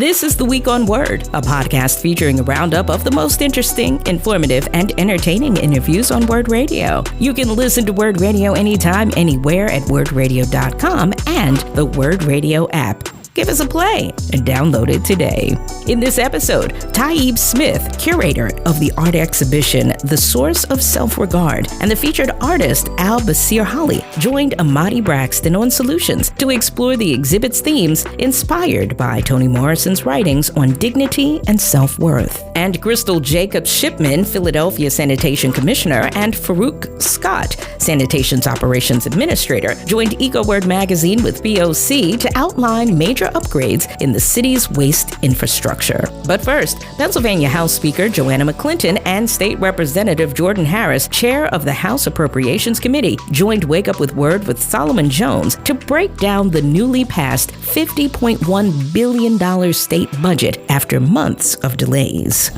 This is The Week on WURD, a podcast featuring a roundup of the most interesting, informative, and entertaining interviews on WURD Radio. You can listen to WURD Radio anytime, anywhere at wordradio.com and the WURD Radio app. Give us a play and download it today. In this episode, Tayyib Smith, curator of the art exhibition The Source of Self-Regard, and the featured artist Al-Basir Holly joined Amadee Braxton on Solutions to explore the exhibit's themes inspired by Toni Morrison's writings on dignity and self-worth. And Crystal Jacobs Shipman, Philadelphia Sanitation Commissioner, and Farouk Scott, Sanitation's Operations Administrator, joined EcoWord magazine with BOC to outline major upgrades in the city's waste infrastructure. But first, Pennsylvania House Speaker Joanna McClinton and State Representative Jordan Harris, chair of the House Appropriations Committee, joined Wake Up With WURD with Solomon Jones to break down the newly passed $50.1 billion state budget after months of delays.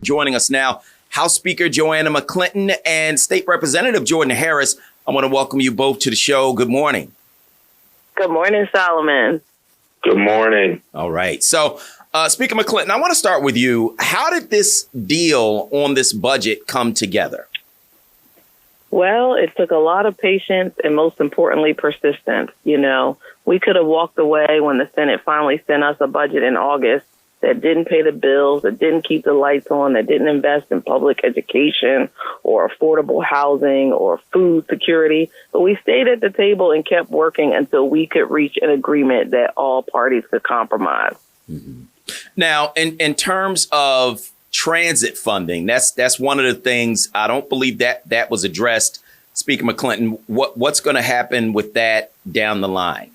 Joining us now, House Speaker Joanna McClinton and State Representative Jordan Harris. I want to welcome you both to the show. Good morning. Good morning, Solomon. Good morning. All right. So, Speaker McClinton, I want to start with you. How did this deal on this budget come together? Well, it took a lot of patience and, most importantly, persistence. You know, we could have walked away when the Senate finally sent us a budget in August that didn't pay the bills, that didn't keep the lights on, that didn't invest in public education or affordable housing or food security. But we stayed at the table and kept working until we could reach an agreement that all parties could compromise. Mm-hmm. Now, in terms of transit funding, that's one of the things I don't believe that was addressed. Speaker McClinton, what's going to happen with that down the line?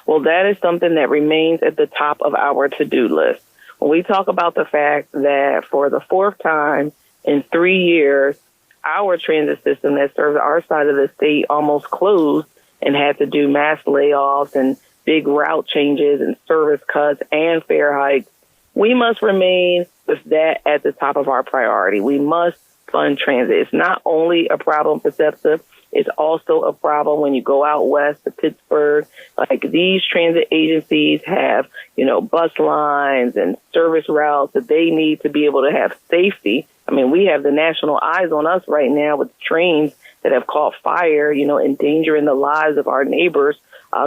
Well, that is something that remains at the top of our to-do list. When we talk about the fact that for the fourth time in 3 years, our transit system that serves our side of the state almost closed and had to do mass layoffs and big route changes and service cuts and fare hikes, we must remain with that at the top of our priority. We must fund transit. It's not only a problem for SEPTA, it's also a problem when you go out west to Pittsburgh. Like, these transit agencies have, bus lines and service routes that they need to be able to have safety. I mean, we have the national eyes on us right now with trains that have caught fire, endangering the lives of our neighbors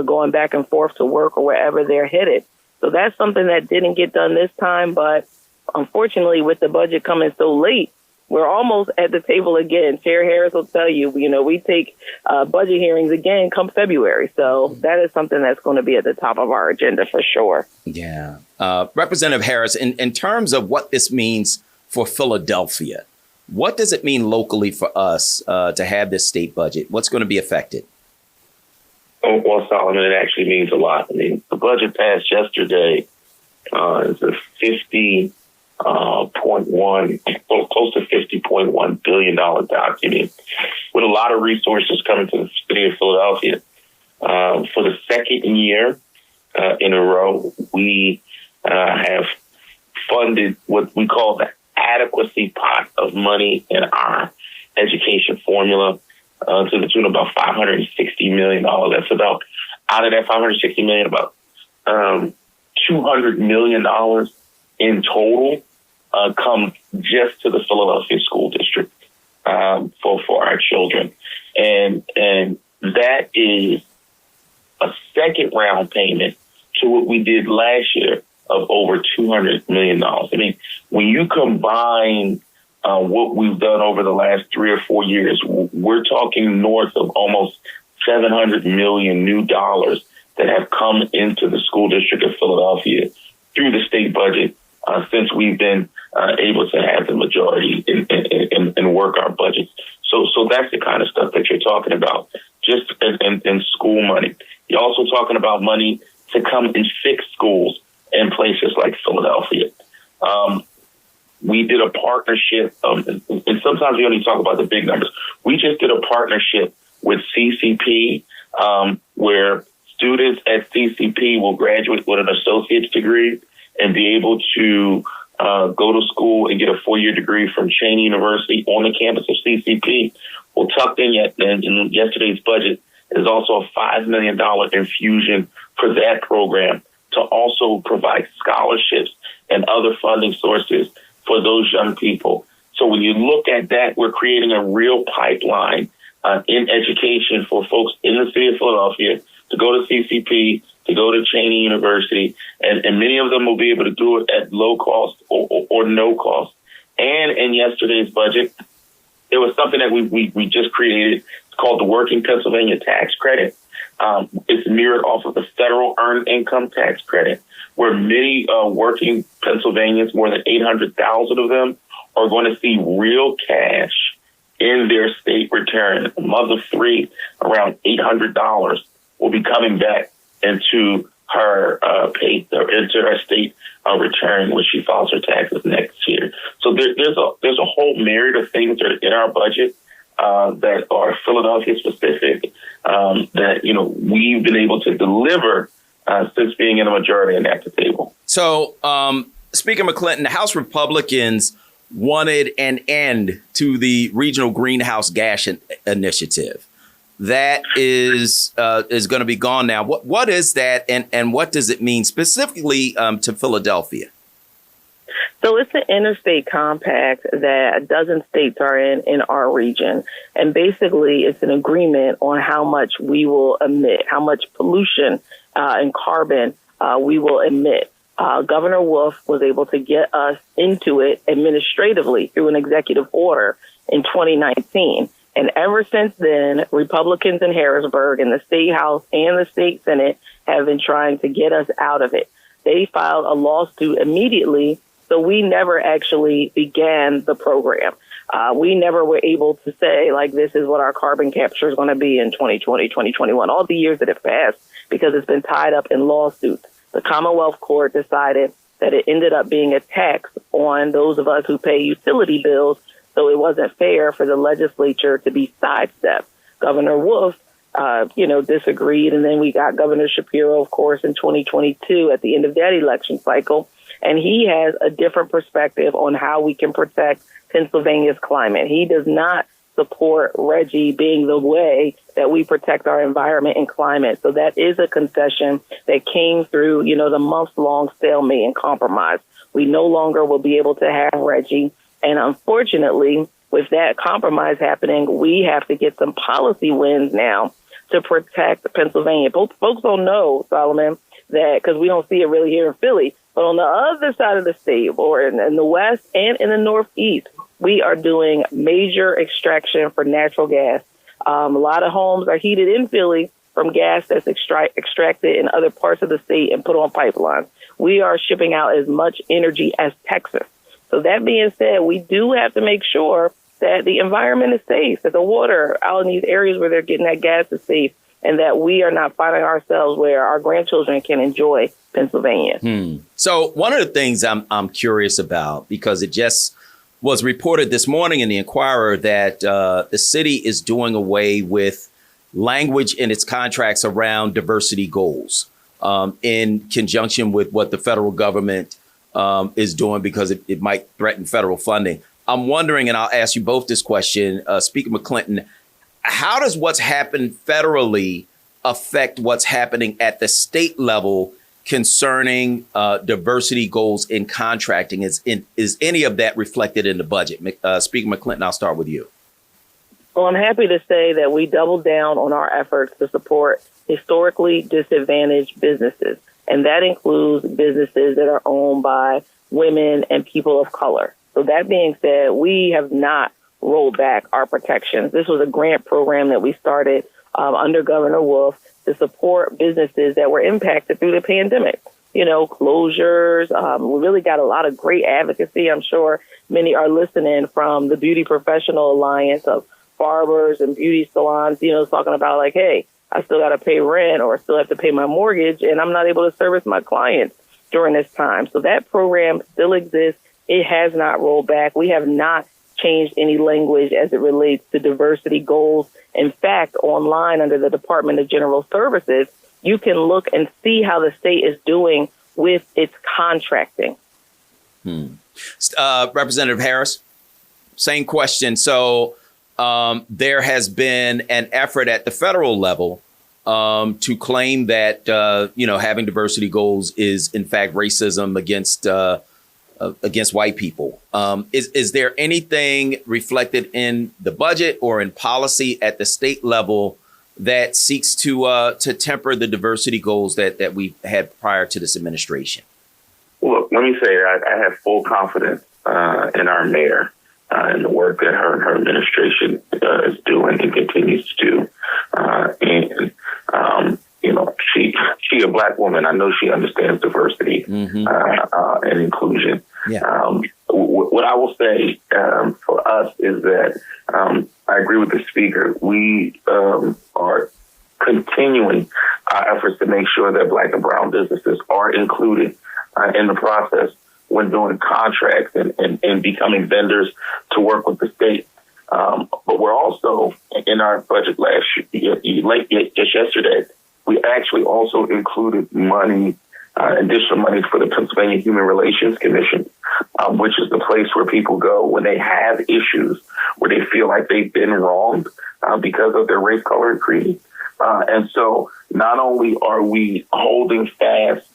going back and forth to work or wherever they're headed. So that's something that didn't get done this time. But unfortunately, with the budget coming so late, we're almost at the table again. Chair Harris will tell you, we take budget hearings again come February. So that is something that's going to be at the top of our agenda for sure. Yeah. Representative Harris, in terms of what this means for Philadelphia, what does it mean locally for us to have this state budget? What's going to be affected? Oh, well, Solomon, it actually means a lot. I mean, the budget passed yesterday. It's a close to $50.1 billion document with a lot of resources coming to the city of Philadelphia. For the second year in a row, we have funded what we call the adequacy pot of money in our education formula to the tune of about $560 million. That's about, out of that $560 million, about $200 million in total come just to the Philadelphia School District for our children. And that is a second round payment to what we did last year of over $200 million. I mean, when you combine what we've done over the last 3 or 4 years, we're talking north of almost $700 million new dollars that have come into the school district of Philadelphia through the state budget since we've been able to have the majority and work our budgets. So that's the kind of stuff that you're talking about, just in school money. You're also talking about money to come and fix schools in places like Philadelphia. We did a partnership, and sometimes we only talk about the big numbers. We just did a partnership with CCP, where students at CCP will graduate with an associate's degree and be able to go to school and get a 4-year degree from Cheney University on the campus of CCP. Well, tucked in yesterday's budget is also a $5 million infusion for that program to also provide scholarships and other funding sources for those young people. So when you look at that, we're creating a real pipeline in education for folks in the city of Philadelphia to go to CCP, to go to Cheney University, and many of them will be able to do it at low cost or no cost. And in yesterday's budget, there was something that we just created. It's called the Working Pennsylvania Tax Credit. It's mirrored off of the federal earned income tax credit, where many working Pennsylvanians, more than 800,000 of them, are going to see real cash in their state return. A mother of three, around $800 will be coming back into her into her state return when she files her taxes next year. So there's a whole myriad of things that are in our budget that are Philadelphia specific that we've been able to deliver since being in a majority and at the table. So, Speaker McClinton, the House Republicans wanted an end to the regional greenhouse gas initiative. That is going to be gone now. What is that, and what does it mean specifically to Philadelphia? So it's an interstate compact that a dozen states are in our region. And basically, it's an agreement on how much we will emit, how much pollution and carbon we will emit. Governor Wolf was able to get us into it administratively through an executive order in 2019. And ever since then, Republicans in Harrisburg and the State House and the State Senate have been trying to get us out of it. They filed a lawsuit immediately, so we never actually began the program. We never were able to say, like, this is what our carbon capture is going to be in 2020, 2021, all the years that have passed, because it's been tied up in lawsuits. The Commonwealth Court decided that it ended up being a tax on those of us who pay utility bills, so it wasn't fair for the legislature to be sidestepped. Governor Wolf, disagreed, and then we got Governor Shapiro, of course, in 2022 at the end of that election cycle, and he has a different perspective on how we can protect Pennsylvania's climate. He does not support RGGI being the way that we protect our environment and climate. So that is a concession that came through, the months-long stalemate and compromise. We no longer will be able to have RGGI. And unfortunately, with that compromise happening, we have to get some policy wins now to protect Pennsylvania. Folks don't know, Solomon, that because we don't see it really here in Philly, but on the other side of the state, or in the West and in the Northeast, we are doing major extraction for natural gas. A lot of homes are heated in Philly from gas that's extracted in other parts of the state and put on pipelines. We are shipping out as much energy as Texas. So that being said, we do have to make sure that the environment is safe, that the water out in these areas where they're getting that gas is safe, and that we are not finding ourselves where our grandchildren can enjoy Pennsylvania. So one of the things I'm curious about, because it just was reported this morning in the Inquirer that the city is doing away with language in its contracts around diversity goals in conjunction with what the federal government is doing, because it might threaten federal funding. I'm wondering, and I'll ask you both this question, Speaker McClinton, how does what's happened federally affect what's happening at the state level concerning diversity goals in contracting? Is any of that reflected in the budget? Speaker McClinton, I'll start with you. Well, I'm happy to say that we doubled down on our efforts to support historically disadvantaged businesses. And that includes businesses that are owned by women and people of color. So that being said, we have not rolled back our protections. This was a grant program that we started under Governor Wolf to support businesses that were impacted through the pandemic. Closures. We really got a lot of great advocacy. I'm sure many are listening from the Beauty Professional Alliance of barbers and beauty salons, talking about like, hey, I still got to pay rent or still have to pay my mortgage, and I'm not able to service my clients during this time. So that program still exists. It has not rolled back. We have not changed any language as it relates to diversity goals. In fact, online under the Department of General Services, you can look and see how the state is doing with its contracting. Representative Harris, same question. So there has been an effort at the federal level to claim that, having diversity goals is, in fact, racism against white people. Is there anything reflected in the budget or in policy at the state level that seeks to temper the diversity goals that we had prior to this administration? Look, let me say I have full confidence in our mayor and the work that her and her administration is doing and continues to do. She a Black woman. I know she understands diversity and inclusion. Yeah. What I will say for us is that I agree with the speaker. We are continuing our efforts to make sure that Black and brown businesses are included in the process when doing contracts and becoming vendors to work with the state. But we're also, in our budget just yesterday, we actually also included money, additional money for the Pennsylvania Human Relations Commission, which is the place where people go when they have issues, where they feel like they've been wronged because of their race, color, and creed. And so not only are we holding fast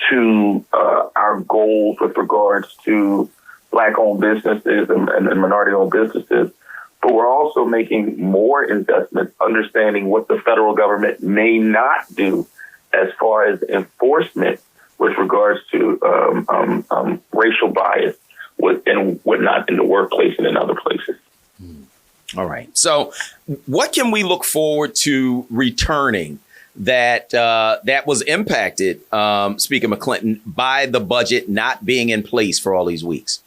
to our goals with regards to Black-owned businesses and minority-owned businesses, but we're also making more investments, understanding what the federal government may not do as far as enforcement with regards to racial bias and whatnot in the workplace and in other places. All right. So what can we look forward to returning that was impacted, Speaker McClinton, by the budget not being in place for all these weeks?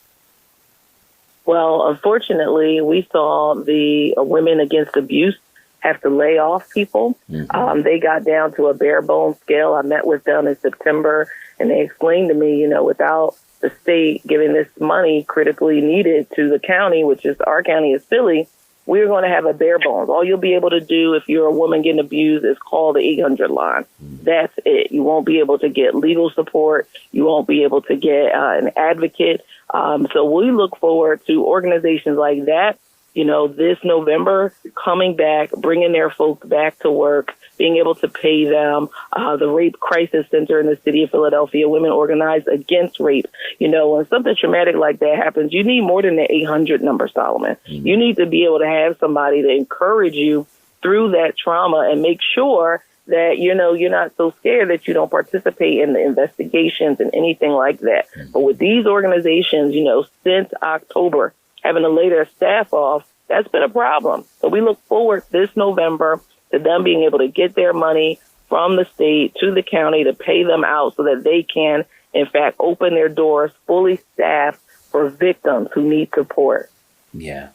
Well, unfortunately, we saw the Women Against Abuse have to lay off people. They got down to a bare bones scale. I met with them in September, and they explained to me, without the state giving this money critically needed to the county, which is our county is Philly, we're going to have a bare bones. All you'll be able to do if you're a woman getting abused is call the 800 line. That's it. You won't be able to get legal support. You won't be able to get an advocate. So we look forward to organizations like that, this November coming back, bringing their folks back to work, being able to pay them. The Rape Crisis Center in the city of Philadelphia, Women Organized Against Rape. When something traumatic like that happens, you need more than the 800 number, Solomon. You need to be able to have somebody to encourage you through that trauma and make sure that, you're not so scared that you don't participate in the investigations and anything like that. But with these organizations, since October, having to lay their staff off, that's been a problem. So we look forward this November to them being able to get their money from the state to the county to pay them out so that they can, in fact, open their doors fully staffed for victims who need support. Yeah.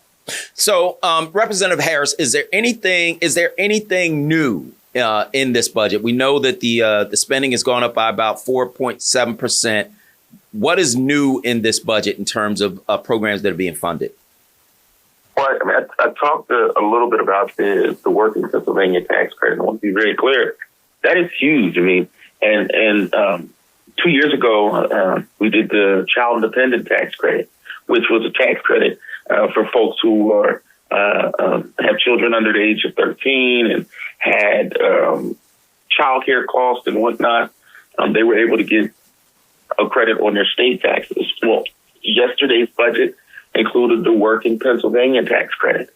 So, Representative Harris, is there anything new in this budget? We know that the spending has gone up by about 4.7%. What is new in this budget in terms of programs that are being funded? Well, I talked a little bit about the working Pennsylvania tax credit. I want to be very clear. That is huge. And 2 years ago, we did the child independent tax credit, which was a tax credit for folks who are have children under the age of 13 and had childcare costs and whatnot. They were able to get a credit on their state taxes. Well, yesterday's budget included the working Pennsylvania tax credit.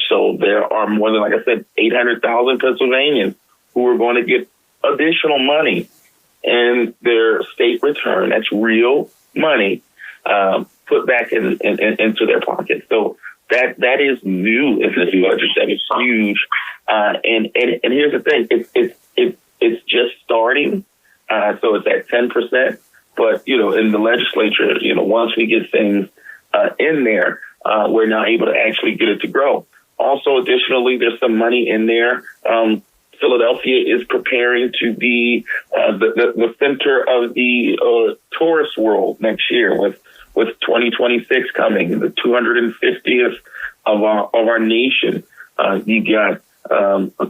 So there are more than, like I said, 800,000 Pennsylvanians who are going to get additional money in their state return. That's real money put back into their pocket. So that is new in this budget. That is huge. And here's the thing: it's just starting. So it's at 10%. But in the legislature, once we get things in there, we're now able to actually get it to grow. Also, additionally, there's some money in there. Philadelphia is preparing to be the center of the tourist world next year with 2026 coming, the 250th of our nation. You got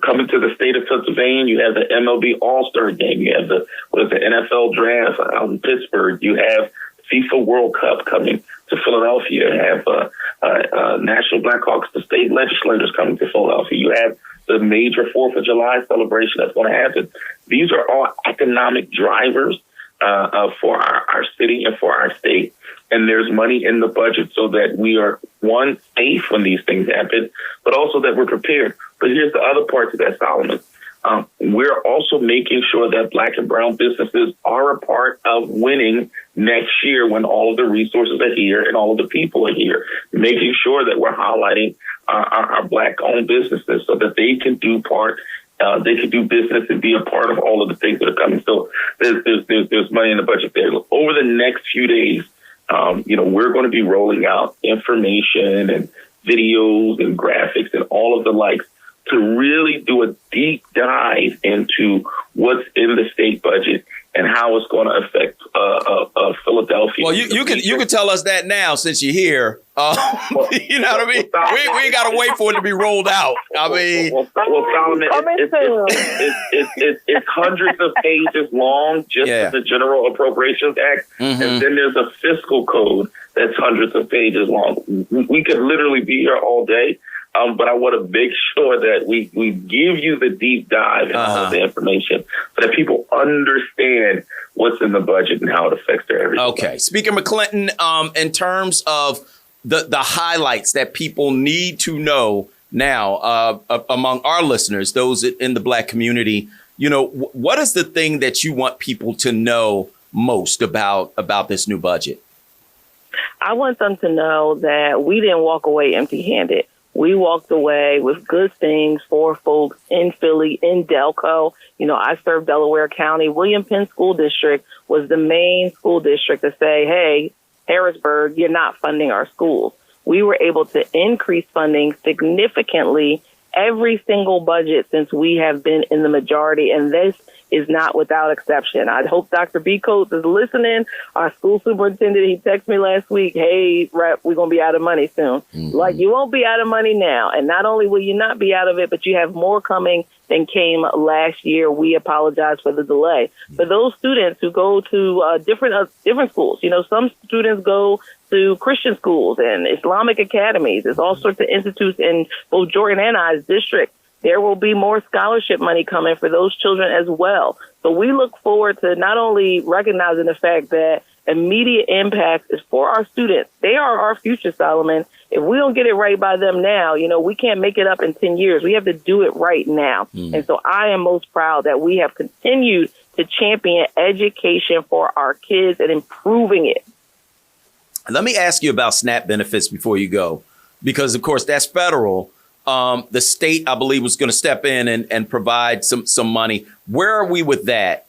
coming to the state of Pennsylvania, you have the MLB All-Star Game. You have the NFL Draft out in Pittsburgh. You have FIFA World Cup coming to Philadelphia. You have National Blackhawks, the state legislators coming to Philadelphia. You have the major 4th of July celebration that's going to happen. These are all economic drivers for our city and for our state. And there's money in the budget so that we are, one, safe when these things happen, but also that we're prepared. But here's the other part to that, Solomon. We're also making sure that Black and brown businesses are a part of winning next year when all of the resources are here and all of the people are here, making sure that we're highlighting our Black-owned businesses so that they can do business and be a part of all of the things that are coming. So there's money in the budget there. Over the next few days, we're going to be rolling out information and videos and graphics and all of the likes to really do a deep dive into what's in the state budget and how it's going to affect Philadelphia. Well, you can tell us that now since you're here. You know what I mean? We ain't got to wait for it to be rolled out. I mean, Solomon, it's hundreds of pages long, just in the General Appropriations Act, and then there's a fiscal code that's hundreds of pages long. We could literally be here all day. But I want to make sure that we give you the deep dive and all the information so that people understand what's in the budget and how it affects their everyday life. Okay. Speaker McClinton, in terms of the highlights that people need to know now among our listeners, those in the Black community, what is the thing that you want people to know most about this new budget? I want them to know that we didn't walk away empty-handed. We walked away with good things for folks in Philly, in Delco. I served Delaware County. William Penn School District was the main school district to say, hey, Harrisburg, you're not funding our schools. We were able to increase funding significantly every single budget since we have been in the majority, and this is not without exception. I hope Dr. B. Coates is listening. Our school superintendent, he texted me last week, hey, Rep, we're going to be out of money soon. Like, you won't be out of money now. And not only will you not be out of it, but you have more coming than came last year. We apologize for the delay. For those students who go to different schools, some students go to Christian schools and Islamic academies. There's all sorts of institutes in both Jordan and I's district. There will be more scholarship money coming for those children as well. So we look forward to not only recognizing the fact that immediate impact is for our students. They are our future, Solomon. If we don't get it right by them now, we can't make it up in 10 years. We have to do it right now. And so I am most proud that we have continued to champion education for our kids and improving it. Let me ask you about SNAP benefits before you go, because, of course, that's federal. The state, I believe, was going to step in and provide some money. Where are we with that,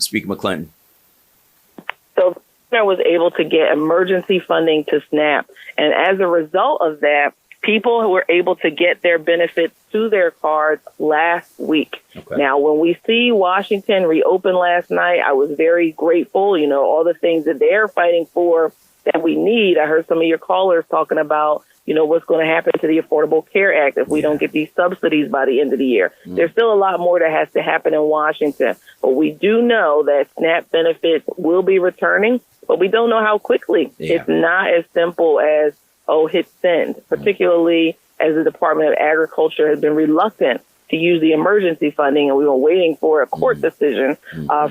Speaker McClinton? So I was able to get emergency funding to SNAP. And as a result of that, people who were able to get their benefits to their cards last week. Okay. Now, when we see Washington reopen last night, I was very grateful, all the things that they're fighting for that we need. I heard some of your callers talking about what's going to happen to the Affordable Care Act if we don't get these subsidies by the end of the year. There's still a lot more that has to happen in Washington. But we do know that SNAP benefits will be returning, but we don't know how quickly. It's not as simple as, hit send, particularly as the Department of Agriculture has been reluctant to use the emergency funding, and we were waiting for a court decision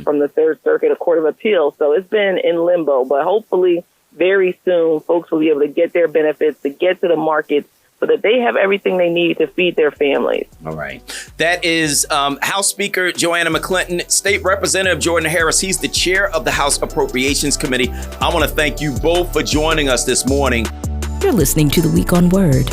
from the Third Circuit, a Court of Appeals. So it's been in limbo, but hopefully very soon, folks will be able to get their benefits, to get to the markets so that they have everything they need to feed their families. All right. That is House Speaker Joanna McClinton, State Representative Jordan Harris. He's the chair of the House Appropriations Committee. I want to thank you both for joining us this morning. You're listening to The Week on Word.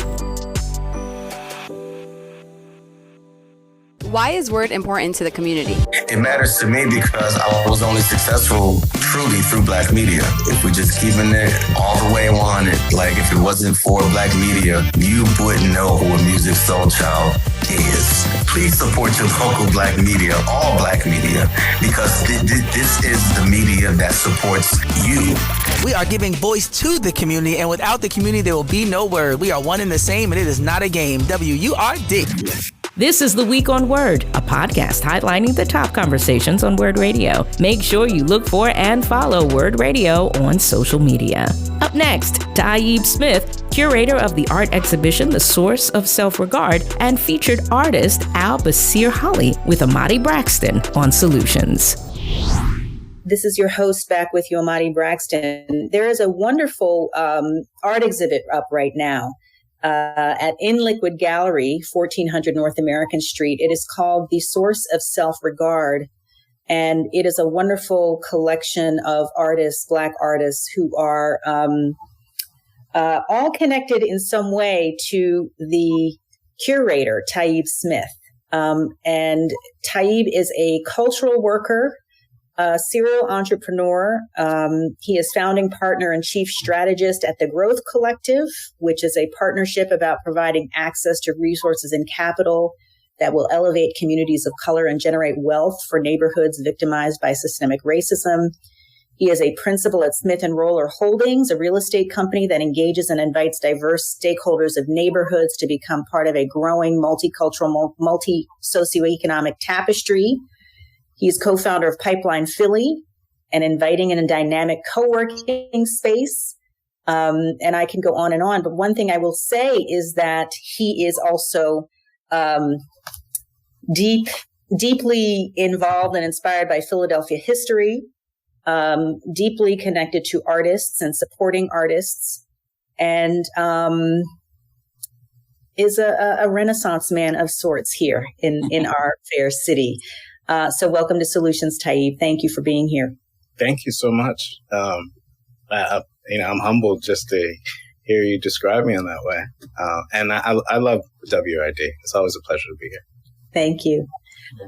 Why is WURD important to the community? It matters to me because I was only successful truly through Black media. If we're just keeping it all the way on it, like if it wasn't for Black media, you wouldn't know who a Music Soul Child is. Please support your local Black media, all Black media, because this is the media that supports you. We are giving voice to the community, and without the community, there will be no word. We are one and the same, and it is not a game. WURD. This is The Week on Word, a podcast highlighting the top conversations on Word Radio. Make sure you look for and follow Word Radio on social media. Up next, Tayyib Smith, curator of the art exhibition The Source of Self-Regard, and featured artist Al-Basir Holly with Amadee Braxton on Solutions. This is your host back with you, Amadee Braxton. There is a wonderful art exhibit up right now at In Liquid Gallery, 1400 North American Street. It is called The Source of Self-Regard, and it is a wonderful collection of artists, Black artists, who are all connected in some way to the curator, Tayyib Smith. And Tayyib is a cultural worker, a serial entrepreneur. He is founding partner and chief strategist at the Growth Collective, which is a partnership about providing access to resources and capital that will elevate communities of color and generate wealth for neighborhoods victimized by systemic racism. He is a principal at Smith & Roller Holdings, a real estate company that engages and invites diverse stakeholders of neighborhoods to become part of a growing multicultural, multi-socioeconomic tapestry. He's co-founder of Pipeline Philly, an inviting and a dynamic co-working space. And I can go on and on. But one thing I will say is that he is also deeply involved and inspired by Philadelphia history, deeply connected to artists and supporting artists, and is a Renaissance man of sorts here in our fair city. So welcome to Solutions, Tayyib. Thank you for being here. Thank you so much. I'm humbled just to hear you describe me in that way. And I love WURD. It's always a pleasure to be here. Thank you.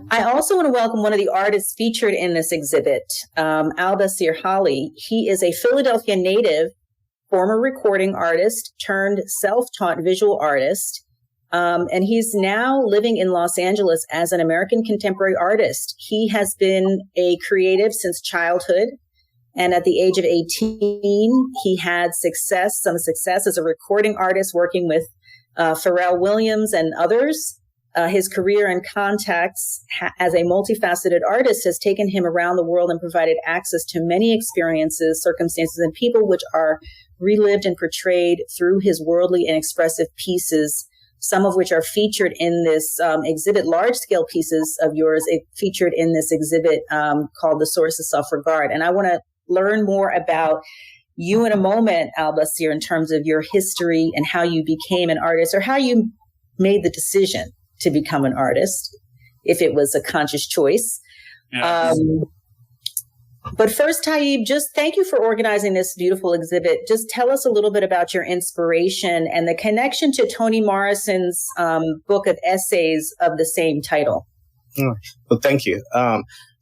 I also want to welcome one of the artists featured in this exhibit, Al-Basir Holly. He is a Philadelphia native, former recording artist turned self-taught visual artist. And he's now living in Los Angeles as an American contemporary artist. He has been a creative since childhood. And at the age of 18, he had some success as a recording artist working with Pharrell Williams and others. His career and contacts as a multifaceted artist has taken him around the world and provided access to many experiences, circumstances, and people which are relived and portrayed through his worldly and expressive pieces, some of which are featured in this exhibit, large-scale pieces of yours featured in this exhibit called The Source of Self-Regard. And I want to learn more about you in a moment, Al-Basir, in terms of your history and how you became an artist, or how you made the decision to become an artist, if it was a conscious choice. Yes. But first, Tayyib, just thank you for organizing this beautiful exhibit. Just tell us a little bit about your inspiration and the connection to Toni Morrison's book of essays of the same title. Well, thank you.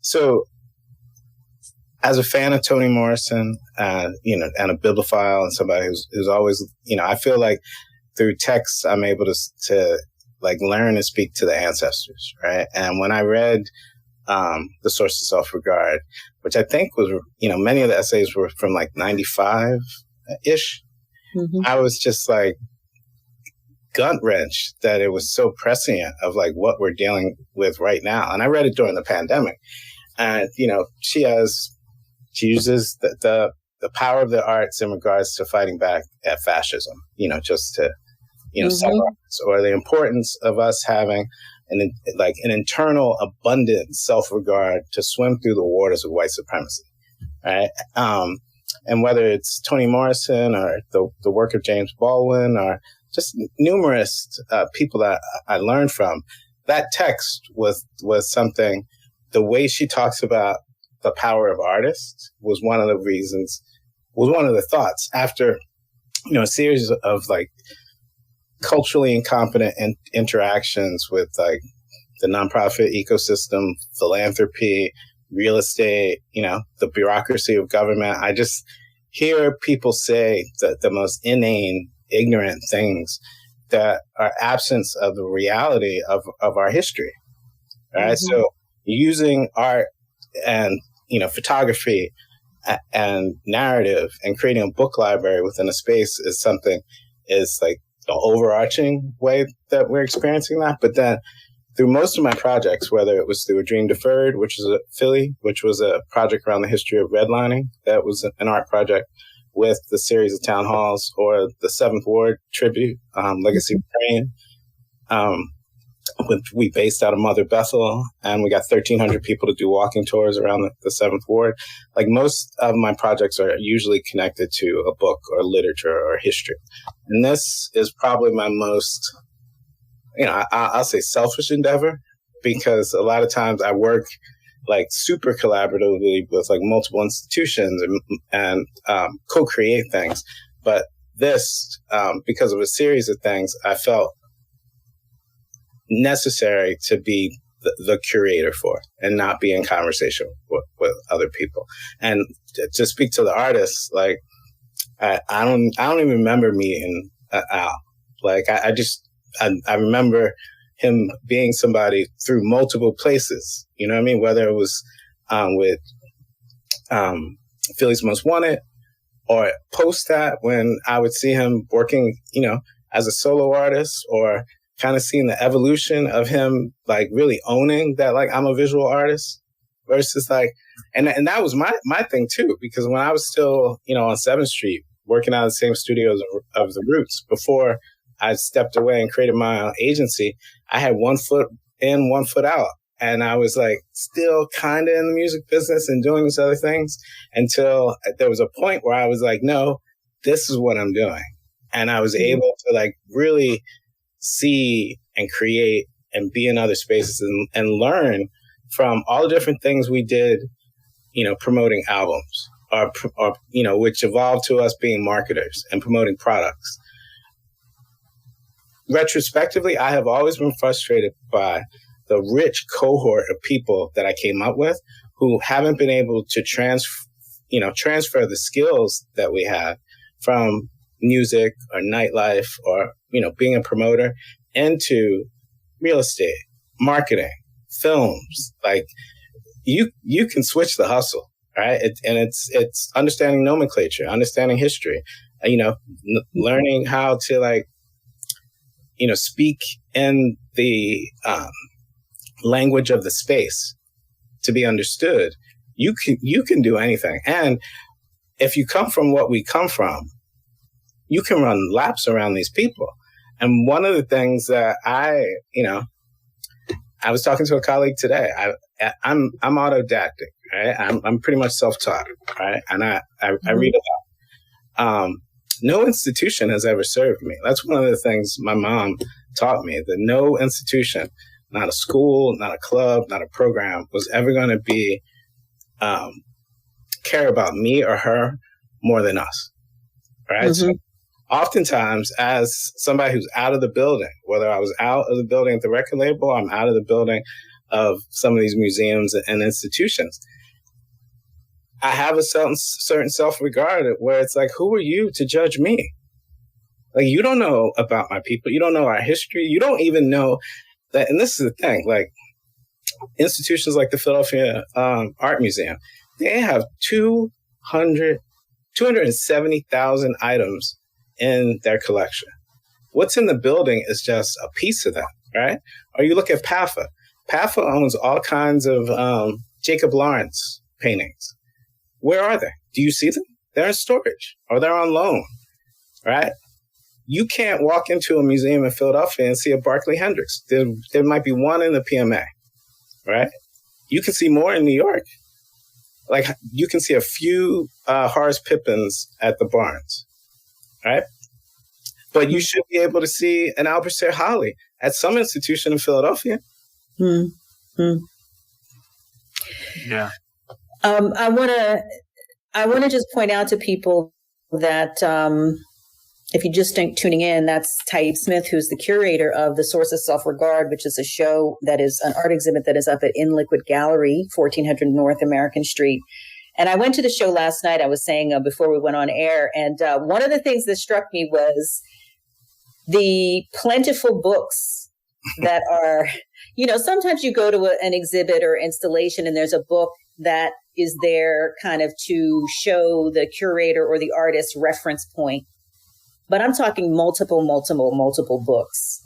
So as a fan of Toni Morrison, and a bibliophile and somebody who's always, I feel like through text, I'm able to learn and speak to the ancestors, right? And when I read The Source of Self-Regard, which I think was, many of the essays were from 95-ish, I was just gut-wrenched that it was so prescient of what we're dealing with right now. And I read it during the pandemic. And, she uses the power of the arts in regards to fighting back at fascism, just to summarize, or the importance of us having an internal abundant self-regard to swim through the waters of white supremacy, right? And whether it's Toni Morrison or the work of James Baldwin or just numerous people that I learned from, that text was something. The way she talks about the power of artists was one of the thoughts after a series of culturally incompetent interactions with the nonprofit ecosystem, philanthropy, real estate, the bureaucracy of government. I just hear people say the most inane, ignorant things that are absence of the reality of our history. Right. So using art and, photography and narrative and creating a book library within a space is the overarching way that we're experiencing that. But then through most of my projects, whether it was through A Dream Deferred, which is a Philly, which was a project around the history of redlining, that was an art project, with the series of town halls, or the 7th Ward tribute, Legacy Train, we based out of Mother Bethel, and we got 1,300 people to do walking tours around the 7th Ward. Like, most of my projects are usually connected to a book or literature or history. And this is probably my most, I'll say selfish endeavor, because a lot of times I work like super collaboratively with like multiple institutions and co-create things. But this, because of a series of things, I felt necessary to be the curator for, and not be in conversation with other people. And to speak to the artists, like, I don't even remember meeting Al. Like, I remember him being somebody through multiple places, you know what I mean? Whether it was with Philly's Most Wanted, or post that, when I would see him working, as a solo artist, or kind of seeing the evolution of him, like, really owning that, like, I'm a visual artist, versus like, and that was my thing too, because when I was still, on 7th Street, working out of the same studios of the Roots, before I stepped away and created my own agency, I had 1 foot in, 1 foot out. And I was like still kind of in the music business and doing these other things, until there was a point where I was like, no, this is what I'm doing. And I was able to like really see and create and be in other spaces and learn from all the different things we did, promoting albums, or which evolved to us being marketers and promoting products. Retrospectively, I have always been frustrated by the rich cohort of people that I came up with, who haven't been able to transfer the skills that we have from music or nightlife, or, being a promoter, into real estate, marketing, films. Like, you can switch the hustle, right? It's understanding nomenclature, understanding history, learning how to, like, speak in the language of the space to be understood. You can do anything. And if you come from what we come from, you can run laps around these people. And one of the things that I was talking to a colleague today. I'm autodidactic, right? I'm pretty much self-taught, right? And I read a lot. No institution has ever served me. That's one of the things my mom taught me, that no institution, not a school, not a club, not a program, was ever going to be care about me or her more than us, right? Mm-hmm. So oftentimes, as somebody who's out of the building, whether I was out of the building at the record label, or I'm out of the building of some of these museums and institutions, I have a certain self-regard where it's like, who are you to judge me? Like, you don't know about my people. You don't know our history. You don't even know that. And this is the thing, like, institutions like the Philadelphia Art Museum, they have 270,000 items in their collection. What's in the building is just a piece of that, right? Or you look at PAFA. PAFA owns all kinds of Jacob Lawrence paintings. Where are they? Do you see them? They're in storage, or they're on loan, right? You can't walk into a museum in Philadelphia and see a Barclay Hendricks. There might be one in the PMA, right? You can see more in New York. Like, you can see a few Horace Pippins at the Barnes, right? But you should be able to see an Albert Sayre Holly at some institution in Philadelphia. Mm-hmm. Yeah. I want to just point out to people that if you're just tuning in, that's Tayyib Smith, who's the curator of The Source of Self-Regard, which is a show that is an art exhibit that is up at In Liquid Gallery, 1400 North American Street. And I went to the show last night, I was saying before we went on air, and one of the things that struck me was the plentiful books that are, sometimes you go to an exhibit or installation and there's a book that is there kind of to show the curator or the artist's reference point. But I'm talking multiple books.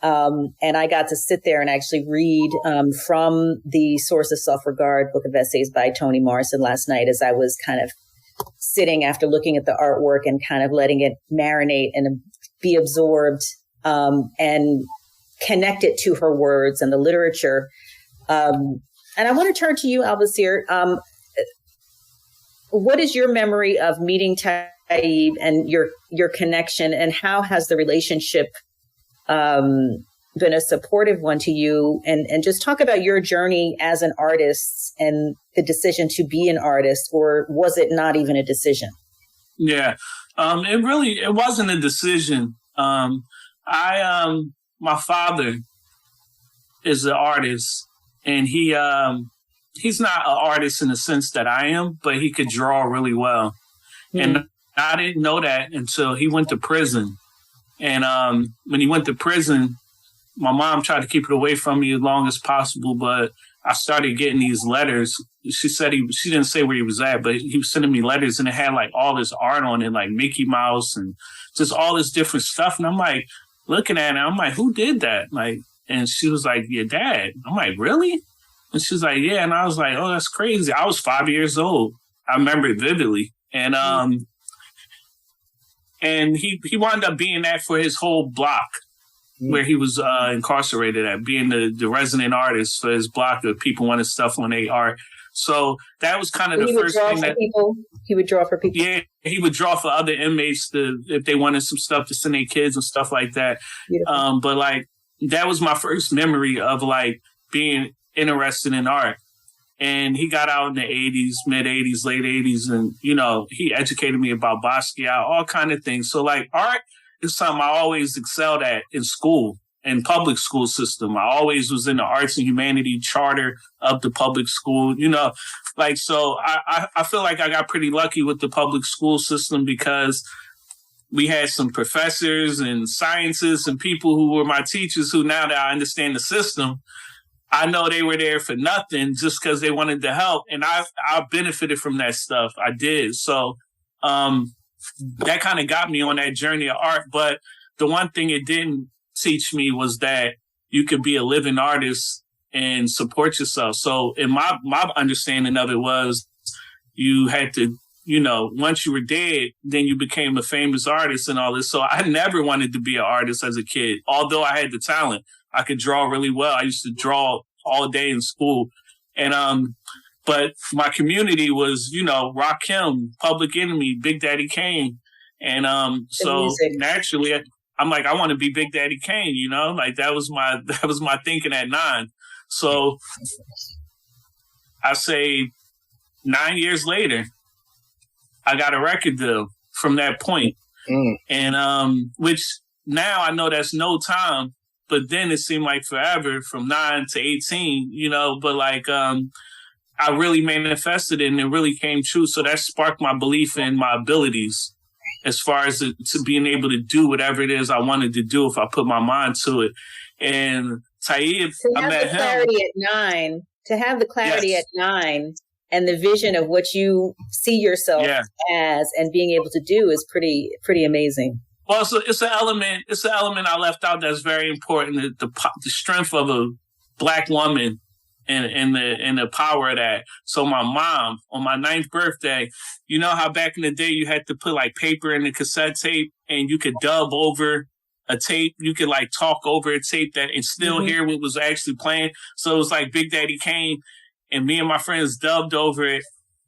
And I got to sit there and actually read from the Source of Self-Regard book of essays by Toni Morrison last night as I was kind of sitting after looking at the artwork and kind of letting it marinate and be absorbed and connect it to her words and the literature. And I want to turn to you, Al-Basir. What is your memory of meeting Tayyib and your connection, and how has the relationship been a supportive one to you? And just talk about your journey as an artist and the decision to be an artist, or was it not even a decision? Yeah, it wasn't a decision. My father is an artist, and he's not an artist in the sense that I am, but he could draw really well. Mm-hmm. And I didn't know that until he went to prison. And when he went to prison, my mom tried to keep it away from me as long as possible, but I started getting these letters. She said she didn't say where he was at, but he was sending me letters, and it had like all this art on it, like Mickey Mouse and just all this different stuff. And I'm like, looking at it, I'm like, who did that? Like, and she was like, your dad. I'm like, really? And she was like, yeah. And I was like, oh, that's crazy. I was 5 years old. I remember it vividly. And and he wound up being that for his whole block where he was incarcerated at, being the resident artist for his block of people wanted stuff on their art. So that was kind of the first thing that he would draw for people. Yeah, he would draw for other inmates if they wanted some stuff to send their kids and stuff like that. But like that was my first memory of like being interested in art. And he got out in the 80s, mid 80s, late 80s, and he educated me about Basquiat, all kind of things. So like art is something I always excelled at in school. In public school system. I always was in the arts and humanity charter of the public school, so I feel like I got pretty lucky with the public school system because we had some professors and scientists and people who were my teachers who, now that I understand the system, I know they were there for nothing just because they wanted to help. And I benefited from that stuff. I did. So that kind of got me on that journey of art. But the one thing it didn't teach me was that you could be a living artist and support yourself. So in my understanding of it was you had to, once you were dead, then you became a famous artist and all this. So I never wanted to be an artist as a kid, although I had the talent. I could draw really well. I used to draw all day in school. And but my community was, Rakim, Public Enemy, Big Daddy Kane. And so naturally I'm like, I want to be Big Daddy Kane, like that was my thinking at 9. So I say 9 years later, I got a record deal from that point. And which now I know that's no time, but then it seemed like forever from 9 to 18, but like I really manifested it and it really came true. So that sparked my belief in my abilities. As far as to being able to do whatever it is I wanted to do if I put my mind to it. And Tayyib, I met him. To have the clarity at 9 and the vision of what you see yourself as and being able to do is pretty amazing. Well, it's an element I left out that's very important. The strength of a Black woman and the power of that. So my mom, on my 9th birthday, you know how back in the day you had to put like paper in the cassette tape and you could dub over a tape. You could like talk over a tape that and still hear what was actually playing. So it was like Big Daddy Kane and me and my friends dubbed over it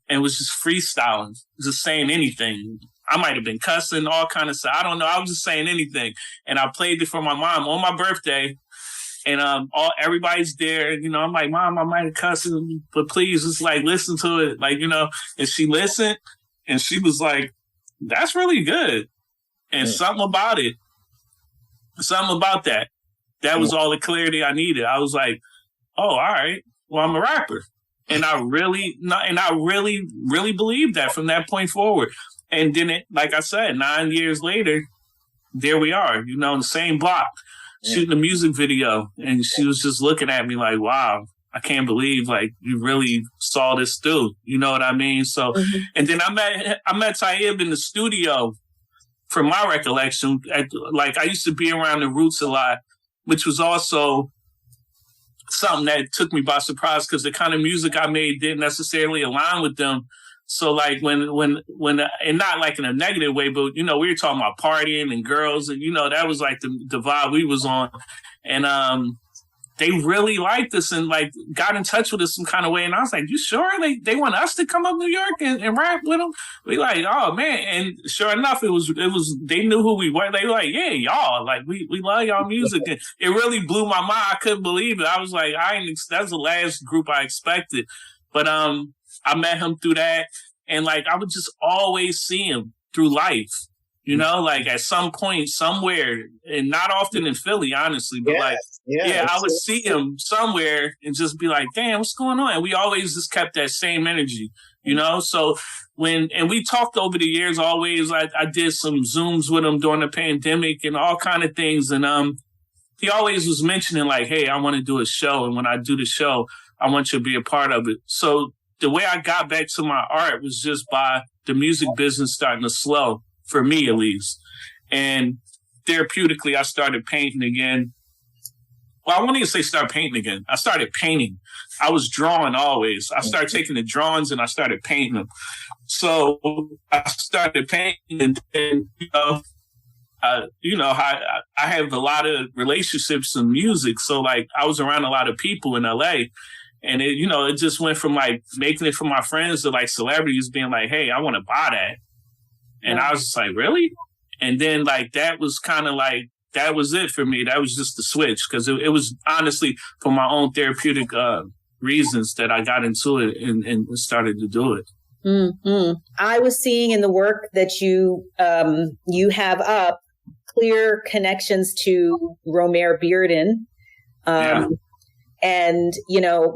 and was just freestyling, just saying anything. I might have been cussing, all kind of stuff. I don't know. I was just saying anything. And I played it for my mom on my birthday. And everybody's there. I'm like, Mom, I might have cussed, but please just like listen to it. Like, and she listened and she was like, that's really good. And something about that was all the clarity I needed. I was like, oh, all right, well, I'm a rapper. And I really believed that from that point forward. And then like I said, 9 years later, there we are, in the same block. Shooting a music video, and she was just looking at me like, wow, I can't believe like you really saw this through. You know what I mean? So, and then I met Tayyib in the studio from my recollection. I used to be around the Roots a lot, which was also something that took me by surprise because the kind of music I made didn't necessarily align with them. So like when, and not like in a negative way, but, we were talking about partying and girls and, that was like the vibe we was on. And, they really liked us and like got in touch with us some kind of way. And I was like, you sure they want us to come up New York and rap with them? We like, oh man. And sure enough, it was, they knew who we were. They were like, yeah, y'all, like we love y'all music. And it really blew my mind. I couldn't believe it. I was like, that's the last group I expected. But, I met him through that. And like, I would just always see him through life. Like at some point, somewhere, and not often in Philly, honestly, but I would see him somewhere and just be like, damn, what's going on? And we always just kept that same energy, So and we talked over the years always, I did some Zooms with him during the pandemic and all kind of things. And he always was mentioning like, hey, I want to do a show. And when I do the show, I want you to be a part of it. So the way I got back to my art was just by the music business starting to slow. For me, at least. And therapeutically, I started painting again. Well, I won't even say start painting again. I started painting. I was drawing always. I started taking the drawings and I started painting them. So I started painting and, I have a lot of relationships in music. So like I was around a lot of people in LA and it just went from like making it for my friends to like celebrities being like, hey, I want to buy that. And I was just like, really? And then like, that was kind of like, that was it for me. That was just the switch. Cause it was honestly for my own therapeutic, reasons that I got into it and started to do it. Mm-hmm. I was seeing in the work that you have up clear connections to Romare Bearden. And,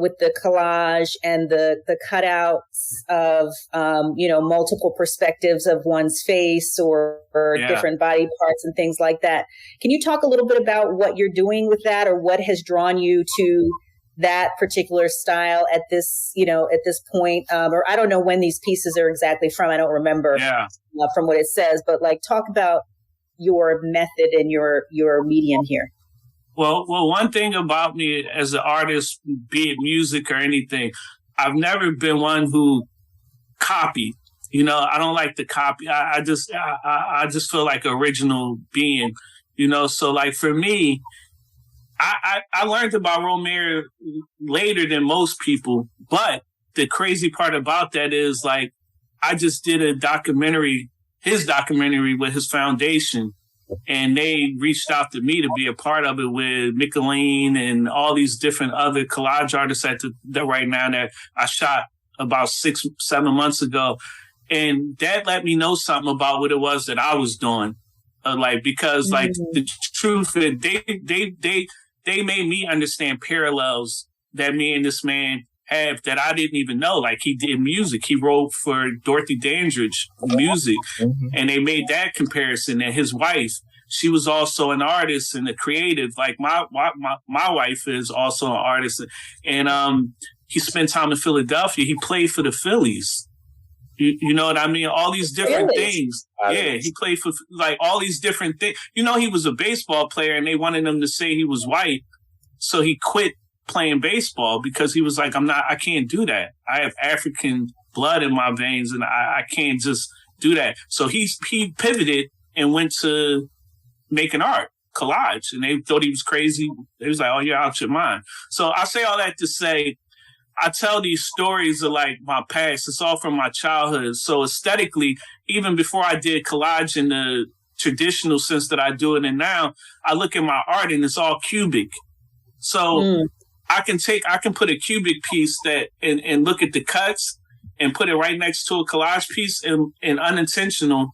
with the collage and the cutouts of, multiple perspectives of one's face or different body parts and things like that. Can you talk a little bit about what you're doing with that or what has drawn you to that particular style at this point? Or I don't know when these pieces are exactly from. I don't remember from what it says, but like talk about your method and your medium here. Well, one thing about me as an artist, be it music or anything, I've never been one who copied. I don't like to copy. I just feel like original being, So like for me, I learned about Romare later than most people. But the crazy part about that is like I just did his documentary with his foundation. And they reached out to me to be a part of it with Micheline and all these different other collage artists that right now that I shot about 6-7 months ago. And that let me know something about what it was that I was doing. Because the truth is they made me understand parallels that me and this man have that I didn't even know. Like he did music. He wrote for Dorothy Dandridge music. And they made that comparison. And his wife, she was also an artist and a creative. Like my wife is also an artist. And he spent time in Philadelphia. He played for the Phillies. You know what I mean? All these different things. Yeah, he played for like all these different things. He was a baseball player and they wanted him to say he was white. So he quit playing baseball because he was like, I can't do that. I have African blood in my veins and I can't just do that. So he pivoted and went to making art, collage. And they thought he was crazy. They was like, oh, you're out your mind. So I say all that to say, I tell these stories of like my past. It's all from my childhood. So aesthetically, even before I did collage in the traditional sense that I do it in now, I look at my art and it's all cubic. So I can put a cubic piece and look at the cuts and put it right next to a collage piece and unintentional,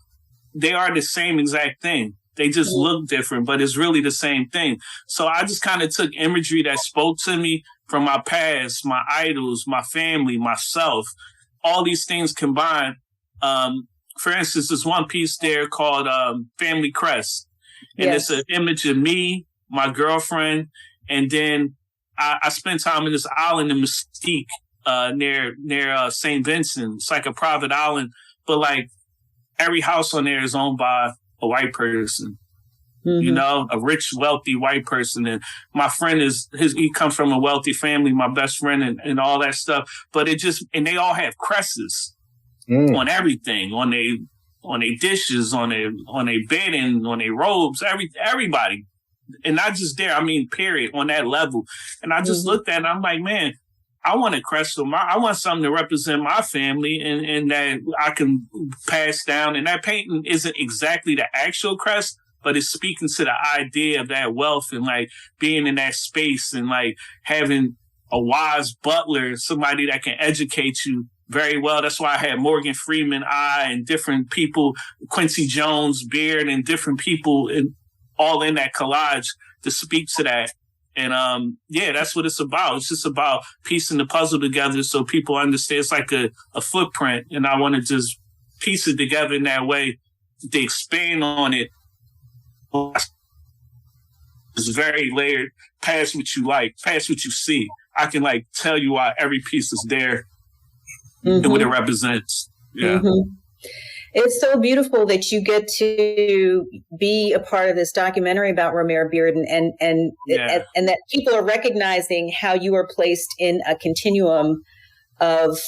they are the same exact thing. They just look different, but it's really the same thing. So I just kind of took imagery that spoke to me from my past, my idols, my family, myself, all these things combined. For instance, there's one piece there called Family Crest. And it's an image of me, my girlfriend, and then I spent time in this island in Mystique, near St. Vincent. It's like a private island, but like every house on there is owned by a white person. you know, a rich, wealthy white person. And my friend he comes from a wealthy family, my best friend and all that stuff. But and they all have cresses on everything, on their dishes, on their bedding, on their robes, everybody. And not just there, I mean, period, on that level. And I just looked at it and I'm like, man, I want a crest of I want something to represent my family and that I can pass down. And that painting isn't exactly the actual crest, but it's speaking to the idea of that wealth and like being in that space and like having a wise butler, somebody that can educate you very well. That's why I had Morgan Freeman eye and different people, Quincy Jones beard and different people all in that collage to speak to that. And that's what it's about. It's just about piecing the puzzle together so people understand it's like a footprint. And I want to just piece it together in that way. They expand on it. It's very layered, past what you like, past what you see. I can like tell you why every piece is there and what it represents. Yeah. It's so beautiful that you get to be a part of this documentary about Romare Bearden and that people are recognizing how you are placed in a continuum of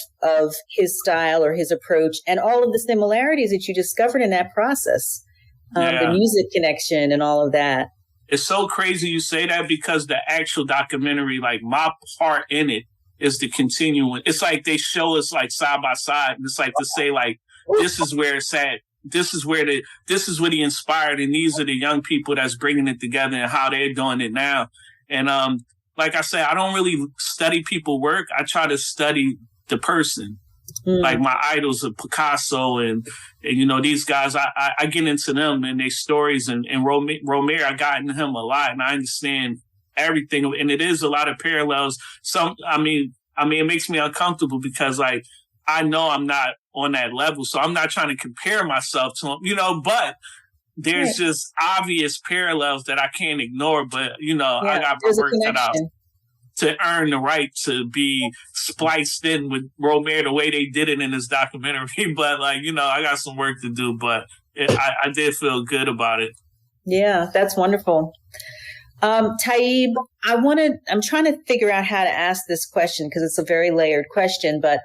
his style or his approach and all of the similarities that you discovered in that process, the music connection and all of that. It's so crazy you say that because the actual documentary, like my part in it is the continuum. It's like they show us like side by side. And it's like to say like, this is where it's at. This is what he inspired. And these are the young people that's bringing it together and how they're doing it now. And, like I said, I don't really study people work. I try to study the person. Like my idols of Picasso and you know, these guys, I get into them and their stories and Romare, I got into him a lot and I understand everything. And it is a lot of parallels. I mean, it makes me uncomfortable because like, I know I'm not on that level, so I'm not trying to compare myself to him, you know, but there's just obvious parallels that I can't ignore. But, you know, I got my work cut out to earn the right to be spliced in with Romare the way they did it in this documentary. But, like, you know, I got some work to do, but I did feel good about it. Yeah, that's wonderful. Tayyib, I'm trying to figure out how to ask this question because it's a very layered question, but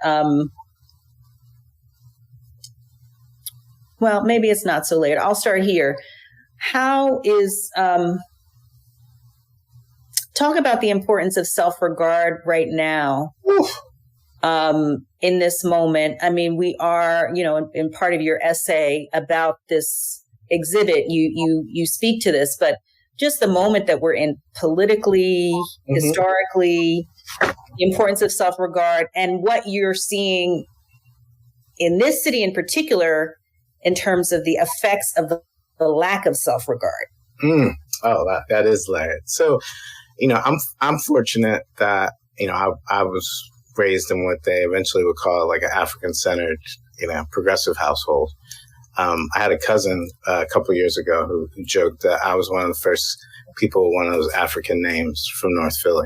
well, maybe it's not so layered. I'll start here. How is talk about the importance of self-regard right now in this moment. I mean, we are, you know, in part of your essay about this exhibit, you speak to this, but just the moment that we're in politically, historically, the importance of self-regard and what you're seeing in this city in particular in terms of the effects of the lack of self-regard. Oh, that is layered. So, you know, I'm fortunate that, you know, I was raised in what they eventually would call like an African-centered, you know, progressive household. I had a cousin a couple of years ago who joked that I was one of the first people with one of those African names from North Philly.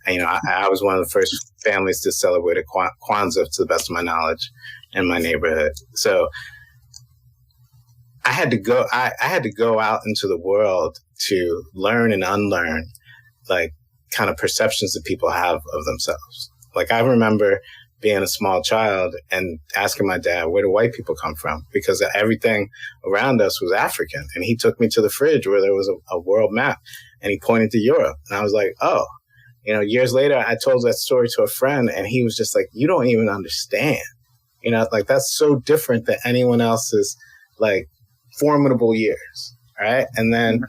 And, you know, I was one of the first families to celebrate Kwanzaa, to the best of my knowledge, in my neighborhood. So I had to go out into the world to learn and unlearn, like, kind of perceptions that people have of themselves. Like, I remember being a small child and asking my dad, where do white people come from? Because everything around us was African. And he took me to the fridge where there was a world map and he pointed to Europe. And I was like, oh, you know, years later, I told that story to a friend and he was just like, you don't even understand. You know, like, that's so different than anyone else's, like, formidable years. Right. And then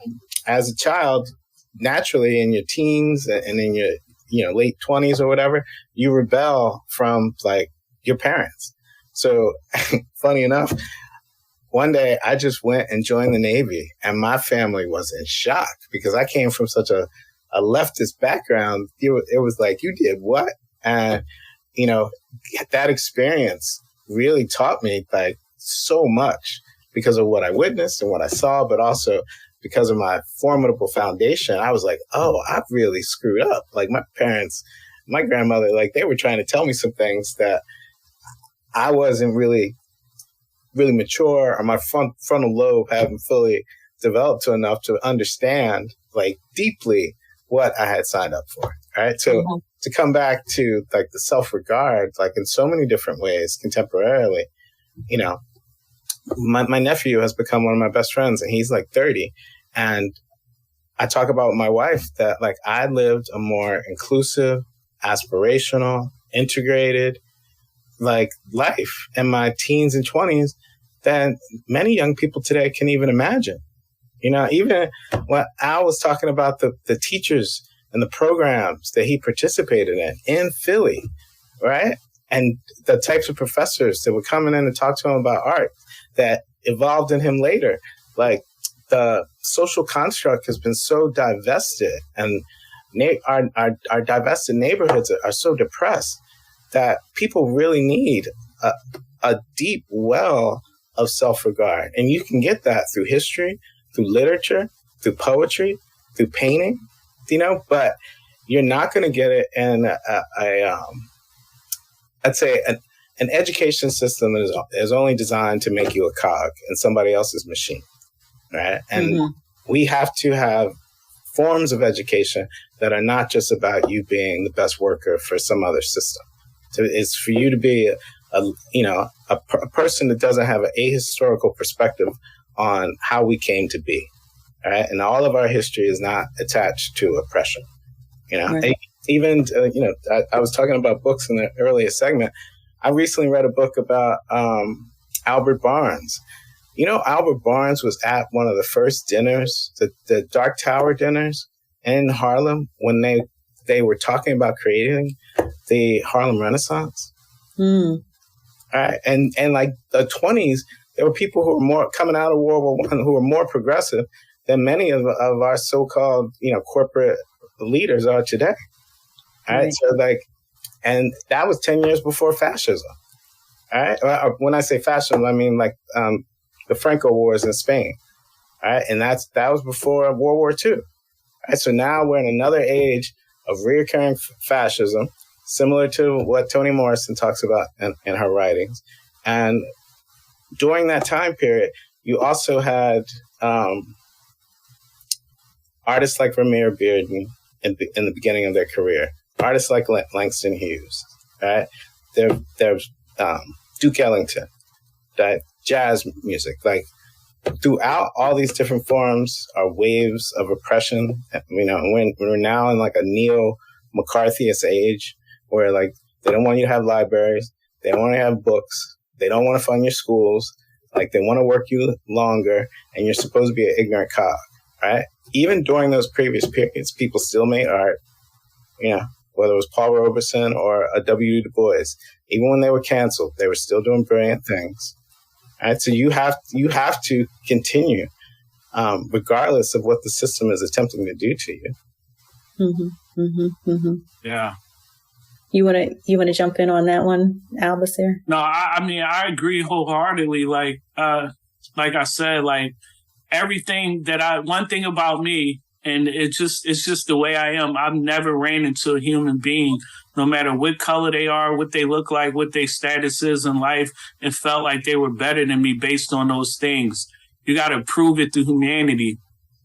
as a child, naturally in your teens and in your, you know, late 20s or whatever, you rebel from like your parents. So funny enough, one day I just went and joined the Navy and my family was in shock because I came from such a leftist background. It was like, you did what? And, you know, that experience really taught me like so much because of what I witnessed and what I saw, but also because of my formidable foundation. I was like, oh, I've really screwed up. Like my parents, my grandmother, like they were trying to tell me some things that I wasn't really mature, or my frontal lobe hadn't fully developed to enough to understand like deeply what I had signed up for. Right. So to come back to like the self-regard, like in so many different ways contemporarily, you know, my nephew has become one of my best friends and he's like 30. And I talk about with my wife that like I lived a more inclusive, aspirational, integrated like life in my teens and 20s than many young people today can even imagine. You know, even when Al was talking about the teachers and the programs that he participated in Philly, right? And the types of professors that were coming in to talk to him about art that evolved in him later. Like the social construct has been so divested and our divested neighborhoods are so depressed that people really need a deep well of self-regard. And you can get that through history, through literature, through poetry, through painting, you know, but you're not going to get it in I'd say an education system is only designed to make you a cog in somebody else's machine, right? And we have to have forms of education that are not just about you being the best worker for some other system. So it's for you to be a person that doesn't have an ahistorical perspective on how we came to be, right? And all of our history is not attached to oppression, you know. Right. Even I was talking about books in the earlier segment. I recently read a book about Albert Barnes. You know, Albert Barnes was at one of the first dinners, the Dark Tower dinners in Harlem, when they were talking about creating the Harlem Renaissance. All right, and like the 20s, there were people who were more coming out of World War I who were more progressive than many of our so-called, you know, corporate leaders are today. All right. So like, and that was 10 years before fascism. All right. When I say fascism, I mean like the Franco Wars in Spain. All right. And that was before World War II. All right. So now we're in another age of reoccurring fascism, similar to what Toni Morrison talks about in her writings. And during that time period, you also had artists like Ramir Bearden in the beginning of their career, artists like Langston Hughes, right? There's Duke Ellington, that jazz music. Like throughout all these different forms are waves of oppression. You know, when we're now in like a neo-McCarthyist age where like they don't want you to have libraries, they don't want to have books, they don't want to fund your schools, like they want to work you longer, and you're supposed to be an ignorant cog, right? Even during those previous periods, people still made art, you know, whether it was Paul Robeson or a W. Du Bois. Even when they were canceled, they were still doing brilliant things. Right? So you have to continue, regardless of what the system is attempting to do to you. Yeah. You want to jump in on that one, Albus there? No, I mean, I agree wholeheartedly. Like I said, like everything one thing about me, and it's just the way I am. I've never ran into a human being, no matter what color they are, what they look like, what their status is in life, and felt like they were better than me based on those things. You got to prove it through humanity.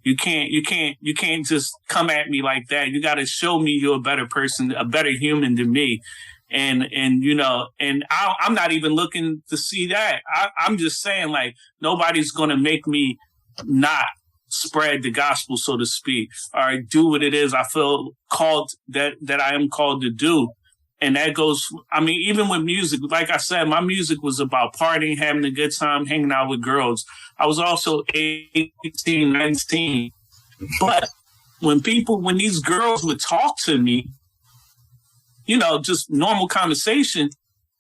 You can't just come at me like that. You got to show me you're a better person, a better human than me. And you know, and I'm not even looking to see that. I'm just saying, like, nobody's going to make me not spread the gospel, so to speak, or do what it is I feel called that I am called to do. And that goes, I mean, even with music, like I said, my music was about partying, having a good time, hanging out with girls. I was also 18, 19. But when these girls would talk to me, you know, just normal conversation,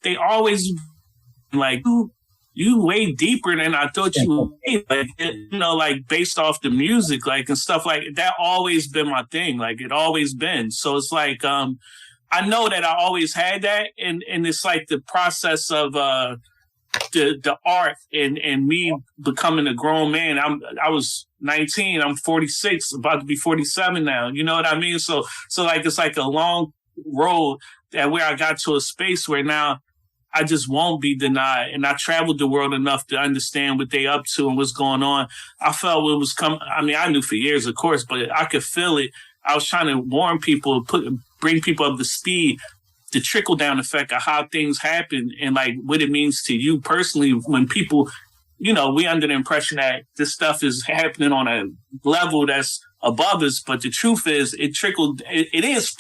they always like, you way deeper than I thought you would. Like, you know, like based off the music, like, and stuff like that. Always been my thing. Like, it always been. So it's like, I know that I always had that, and it's like the process of the art and me becoming a grown man. I was 19, I'm 46, about to be 47 now. You know what I mean? So like it's like a long road that where I got to a space where now I just won't be denied. And I traveled the world enough to understand what they up to and what's going on. I felt it was coming. I mean, I knew for years, of course, but I could feel it. I was trying to warn people, bring people up to speed, the trickle down effect of how things happen and like what it means to you personally when people, we under the impression that this stuff is happening on a level that's above us. But the truth is it is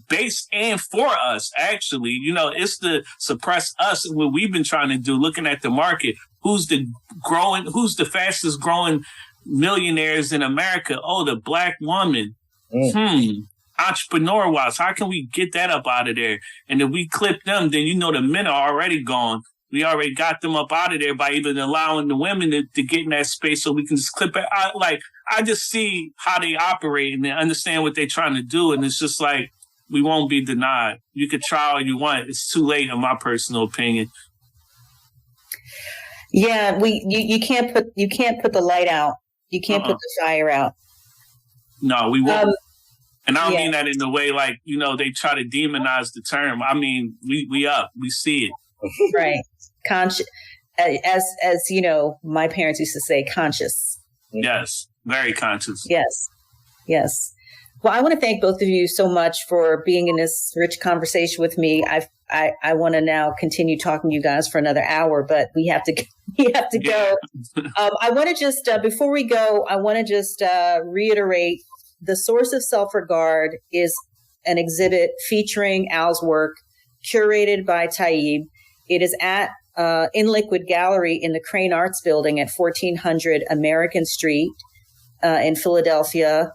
based and for us, actually. It's to suppress us, what we've been trying to do, looking at the market. Who's the fastest growing millionaires in America? Oh, the Black woman. Entrepreneur wise, how can we get that up out of there? And if we clip them, then the men are already gone. We already got them up out of there by even allowing the women to get in that space so we can just clip it out. I just see how they operate and they understand what they're trying to do. And it's just like, we won't be denied. You could try all you want. It's too late, in my personal opinion. Yeah, you can't put the light out. You can't put the fire out. No, we won't. And I don't mean that in the way like, they try to demonize the term. I mean, we up, we see it. Right. Conscious, as my parents used to say, conscious. Yes. Very conscious. Yes. Well, I want to thank both of you so much for being in this rich conversation with me. I want to now continue talking to you guys for another hour, but we have to go. I want to just, before we go, reiterate the Source of Self-Regard is an exhibit featuring Al's work, curated by Tayyib. It is at In Liquid Gallery in the Crane Arts Building at 1400 American Street in Philadelphia.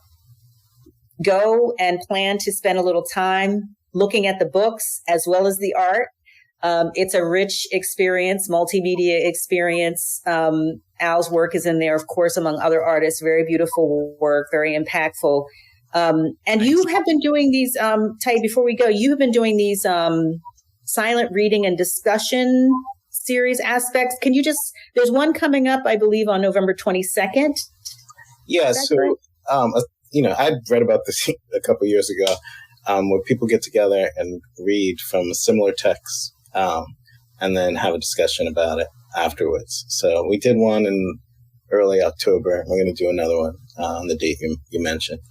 Go and plan to spend a little time looking at the books as well as the art. It's a rich experience, multimedia experience. Al's work is in there, of course, among other artists. Very beautiful work, very impactful. And you have been doing these, Tayyi, before we go, you have been doing these silent reading and discussion series aspects. Can you there's one coming up, I believe, on November 22nd. Yeah, so, I'd read about this a couple years ago, where people get together and read from a similar text, and then have a discussion about it afterwards. So we did one in early October. We're going to do another one on the date you mentioned.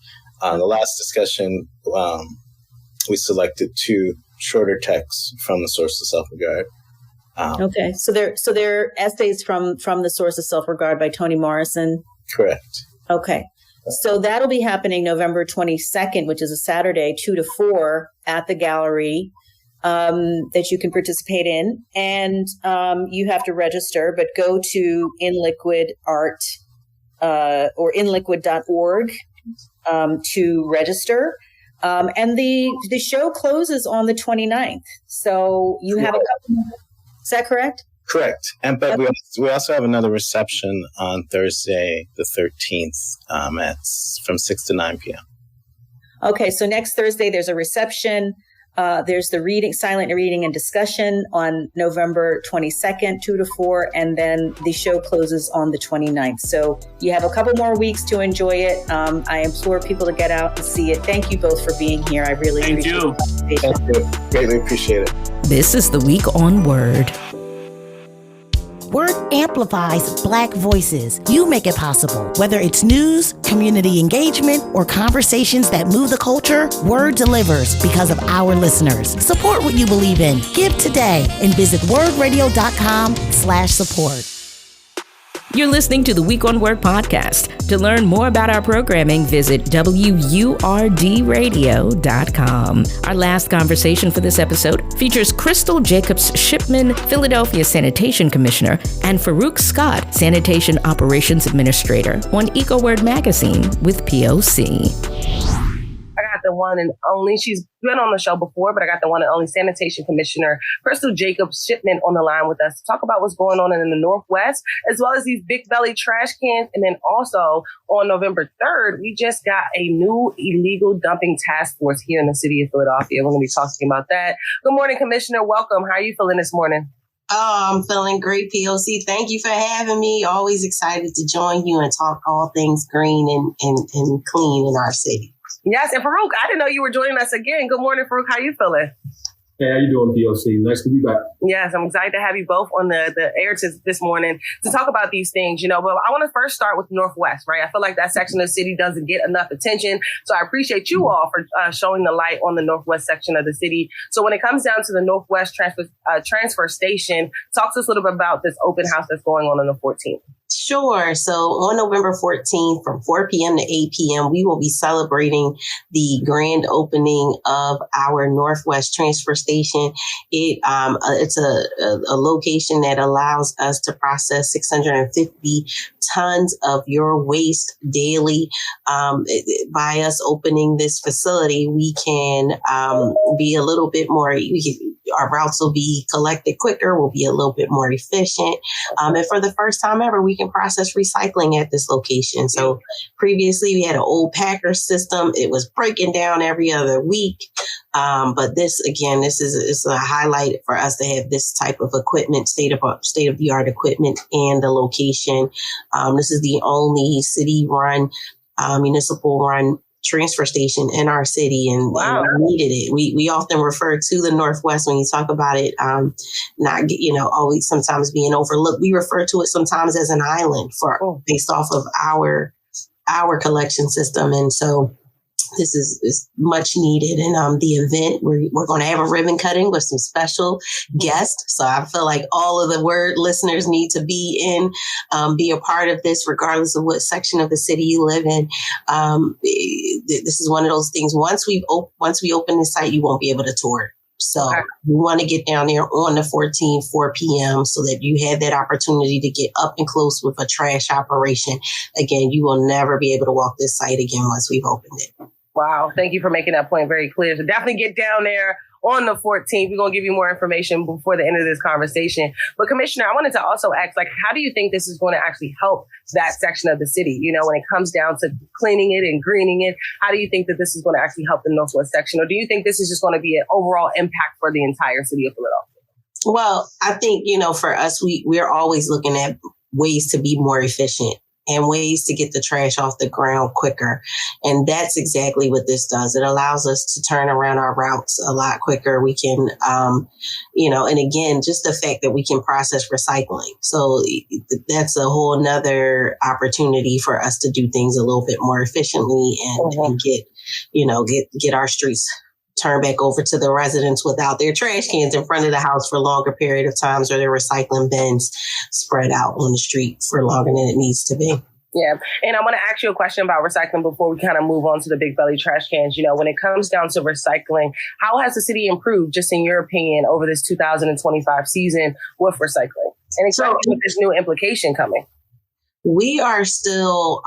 The last discussion, we selected 2 shorter texts from the Source of Self-Regard. Okay, so they're essays from the Source of Self-Regard by Toni Morrison. Correct. Okay. So that'll be happening November 22nd, which is a Saturday, 2 to 4 at the gallery, that you can participate in. And you have to register, but go to InLiquid Art or inliquid.org to register. And the show closes on the 29th. So you have a couple. Is that correct? Correct. But we also have another reception on Thursday, the 13th, from 6 to 9 p.m. Okay, so next Thursday there's a reception. There's the silent reading and discussion on November 22nd, 2 to 4, and then the show closes on the 29th. So you have a couple more weeks to enjoy it. I implore people to get out and see it. Thank you both for being here. I really appreciate it. Thank you. Greatly appreciate it. This is the Week on WURD. WURD amplifies Black voices. You make it possible. Whether it's news, community engagement, or conversations that move the culture, WURD delivers because of our listeners. Support what you believe in. Give today and visit wordradio.com/support. You're listening to the Week on WURD podcast. To learn more about our programming, visit WURDradio.com. Our last conversation for this episode features Crystal Jacobs Shipman, Philadelphia Sanitation Commissioner, and Farouk Scott, Sanitation Operations Administrator, on EcoWord Magazine with POC. I got the one and only, she's been on the show before, but I got the one and only Sanitation Commissioner Crystal Jacobs Shipman on the line with us to talk about what's going on in the Northwest, as well as these big belly trash cans. And then also on November 3rd, we just got a new illegal dumping task force here in the city of Philadelphia. We're going to be talking about that. Good morning, Commissioner. Welcome. How are you feeling this morning? Oh, I'm feeling great, POC. Thank you for having me. Always excited to join you and talk all things green and clean in our city. Yes, and Farouk, I didn't know you were joining us again. Good morning, Farouk. How you feeling? Hey, how you doing, POC? Nice to be back. Yes, I'm excited to have you both on the air this morning to talk about these things, but I want to first start with Northwest, right? I feel like that section of the city doesn't get enough attention. So I appreciate you all for showing the light on the Northwest section of the city. So when it comes down to the Northwest transfer station, talk to us a little bit about this open house that's going on the 14th. Sure. So on November 14th from 4 p.m. to 8 p.m., we will be celebrating the grand opening of our Northwest transfer station. It's a location that allows us to process 650 tons of your waste daily. By us opening this facility, we can be a little bit more, our routes will be collected quicker, we'll be a little bit more efficient. And for the first time ever, we can process recycling at this location. So previously we had an old packer system. It was breaking down every other week. But this is a highlight for us to have this type of equipment, state of the art equipment, and the location. This is the only city run, municipal run transfer station in our city, and we needed it. We often refer to the Northwest when you talk about it, not always sometimes being overlooked. We refer to it sometimes as an island based off of our collection system, and so this is much needed. And the event, we're going to have a ribbon cutting with some special guests. So I feel like all of the WURD listeners need to be a part of this, regardless of what section of the city you live in. This is one of those things. Once we open the site, you won't be able to tour it. So we want to get down there on the 14th, 4 p.m. so that you have that opportunity to get up and close with a trash operation. Again, you will never be able to walk this site again once we've opened it. Wow. Thank you for making that point very clear. So definitely get down there on the 14th. We're going to give you more information before the end of this conversation. But Commissioner, I wanted to also ask, how do you think this is going to actually help that section of the city? When it comes down to cleaning it and greening it, how do you think that this is going to actually help the Northwest section? Or do you think this is just going to be an overall impact for the entire city of Philadelphia? Well, I think, for us, we're always looking at ways to be more efficient and ways to get the trash off the ground quicker. And that's exactly what this does. It allows us to turn around our routes a lot quicker. We can, and again, just the fact that we can process recycling. So that's a whole nother opportunity for us to do things a little bit more efficiently and get our streets turn back over to the residents without their trash cans in front of the house for a longer period of times, or their recycling bins spread out on the street for longer than it needs to be. Yeah. And I want to ask you a question about recycling before we kind of move on to the big belly trash cans. When it comes down to recycling, how has the city improved, just in your opinion, over this 2025 season with recycling? And especially with this new implication coming. We are still,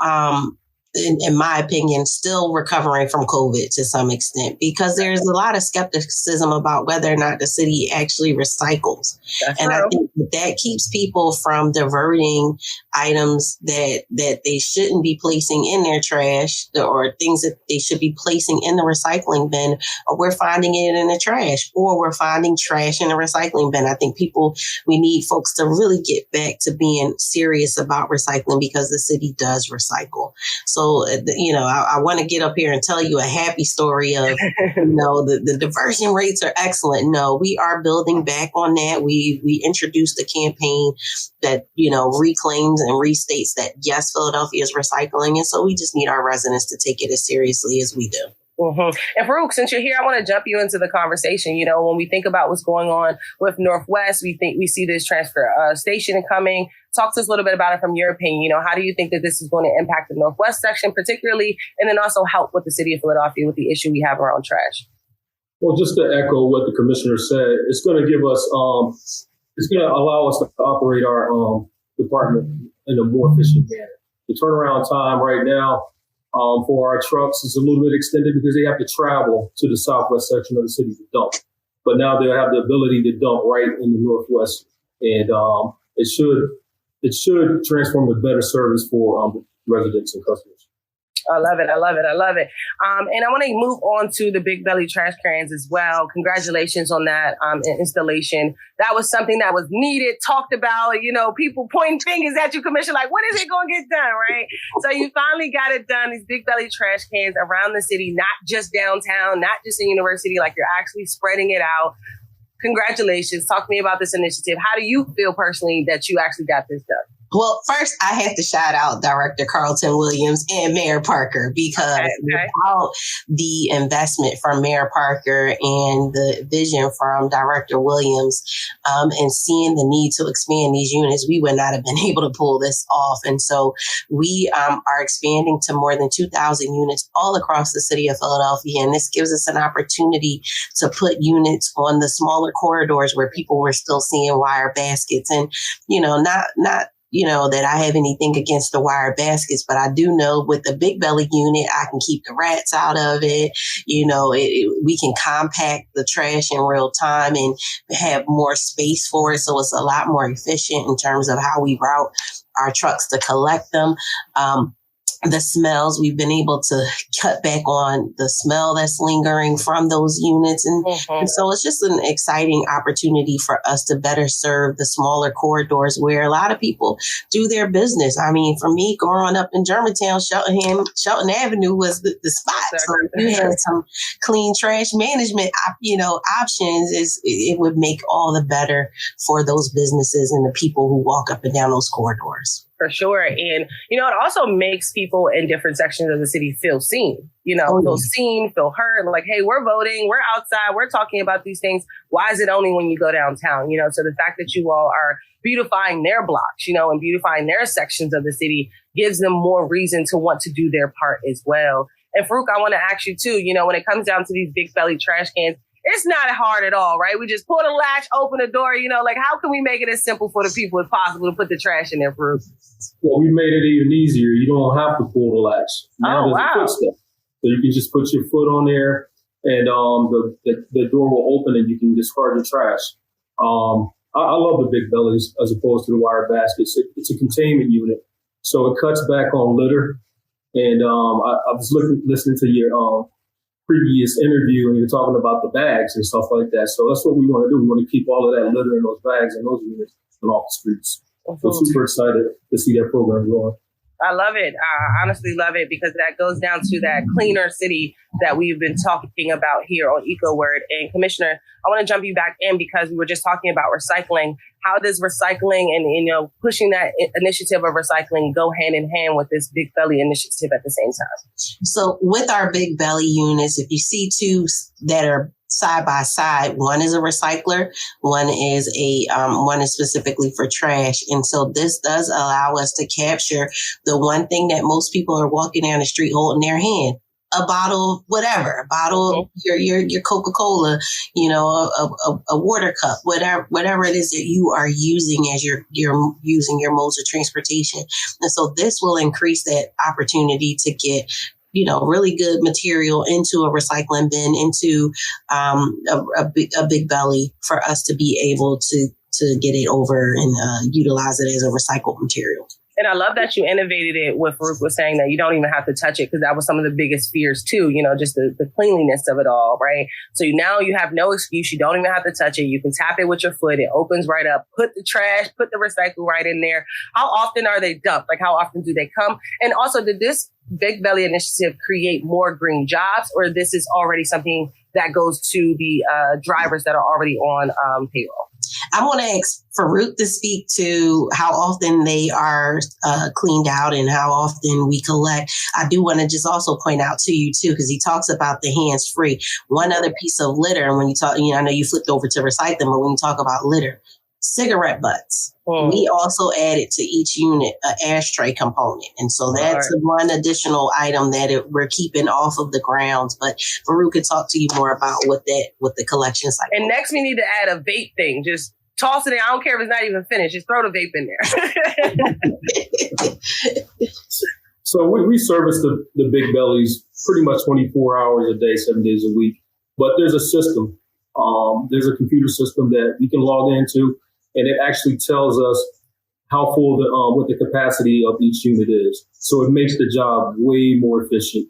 in my opinion, still recovering from COVID to some extent, because there's a lot of skepticism about whether or not the city actually recycles. That's and true. I think that keeps people from diverting items that they shouldn't be placing in their trash, or things that they should be placing in the recycling bin, or we're finding it in the trash, or we're finding trash in the recycling bin. I think we need folks to really get back to being serious about recycling, because the city does recycle. So, I want to get up here and tell you a happy story of, the diversion rates are excellent. No, we are building back on that. We introduced a campaign that, reclaims and restates that, yes, Philadelphia is recycling. And so we just need our residents to take it as seriously as we do. Mm-hmm. And Farouk, since you're here, I want to jump you into the conversation. When we think about what's going on with Northwest, we see this transfer station coming. Talk to us a little bit about it from your opinion. How do you think that this is going to impact the Northwest section particularly, and then also help with the city of Philadelphia with the issue we have around trash? Well, just to echo what the commissioner said, it's going to give us, it's going to allow us to operate our department in a more efficient manner. The turnaround time right now for our trucks is a little bit extended because they have to travel to the southwest section of the city to dump. But now they'll have the ability to dump right in the Northwest, and it should transform to better service for residents and customers. I love it. And I want to move on to the big belly trash cans as well. Congratulations on that installation. That was something that was needed, talked about, people pointing fingers at you, Commissioner, like, when is it going to get done, right? So you finally got it done, these big belly trash cans around the city, not just downtown, not just in University, like you're actually spreading it out. congratulations. Talk to me about this initiative. How do you feel personally that you actually got this done? Well, first, I have to shout out Director Carlton Williams and Mayor Parker, because without the investment from Mayor Parker and the vision from Director Williams and seeing the need to expand these units, we would not have been able to pull this off. And so we are expanding to more than 2,000 units all across the city of Philadelphia. And this gives us an opportunity to put units on the smaller corridors where people were still seeing wire baskets. And, not that I have anything against the wire baskets, but I do know with the big belly unit, I can keep the rats out of it. We can compact the trash in real time and have more space for it. So it's a lot more efficient in terms of how we route our trucks to collect them. The smells, we've been able to cut back on the smell that's lingering from those units. And so it's just an exciting opportunity for us to better serve the smaller corridors where a lot of people do their business. I mean, for me, growing up in Germantown, Shelton Avenue was the spot. So if you had some clean trash management, options, it would make all the better for those businesses and the people who walk up and down those corridors. For sure. And, it also makes people in different sections of the city feel seen, feel seen, feel heard. Like, hey, we're voting, we're outside, we're talking about these things. Why is it only when you go downtown? So the fact that you all are beautifying their blocks, and beautifying their sections of the city gives them more reason to want to do their part as well. And Farouk, I want to ask you too, when it comes down to these big belly trash cans, it's not hard at all, right? We just pull the latch, open the door, how can we make it as simple for the people as possible to put the trash in there, Farouk? Well, we made it even easier. You don't have to pull the latch. Now there's a footstep. So you can just put your foot on there and the door will open and you can discard the trash. I love the big bellies as opposed to the wire baskets. It's a containment unit. So it cuts back on litter. And I was listening to your previous interview and you're talking about the bags and stuff like that. So that's what we want to do. We want to keep all of that litter in those bags and those units and off the streets. So super excited to see that program going. I love it. I honestly love it because that goes down to that cleaner city that we've been talking about here on EcoWord. And Commissioner, I want to jump you back in because we were just talking about recycling. How does recycling and, pushing that initiative of recycling go hand in hand with this Big Belly initiative at the same time? So with our Big Belly units, if you see two that are side by side, one is a recycler, one is specifically for trash. And so this does allow us to capture the one thing that most people are walking down the street holding their hand. A bottle of whatever, of your Coca-Cola, a water cup, whatever it is that you are using as you're using your modes of transportation. And so this will increase that opportunity to get really good material into a recycling bin, into a big belly for us to be able to get it over and utilize it as a recycled material. And I love that you innovated it with Farouk was saying that you don't even have to touch it because that was some of the biggest fears too, just the cleanliness of it all, right? So now you have no excuse. You don't even have to touch it. You can tap it with your foot. It opens right up. Put the trash, put the recycle right in there. How often are they dumped? Like how often do they come? And also, did this Big Belly initiative create more green jobs or this is already something that goes to the drivers that are already on payroll? I want to ask Farouk to speak to how often they are cleaned out and how often we collect. I do want to just also point out to you, too, because he talks about the hands-free. One other piece of litter, and when you talk, I know you flipped over to recycling, but when you talk about litter, cigarette butts. We also added to each unit an ashtray component. And so that's one additional item that we're keeping off of the grounds. But Farouk could talk to you more about with the collection cycle. And next we need to add a vape thing. Just toss it in. I don't care if it's not even finished. Just throw the vape in there. So we service the big bellies pretty much 24 hours a day, 7 days a week. But there's a system. There's a computer system that you can log into. And it actually tells us how full what the capacity of each unit is. So it makes the job way more efficient.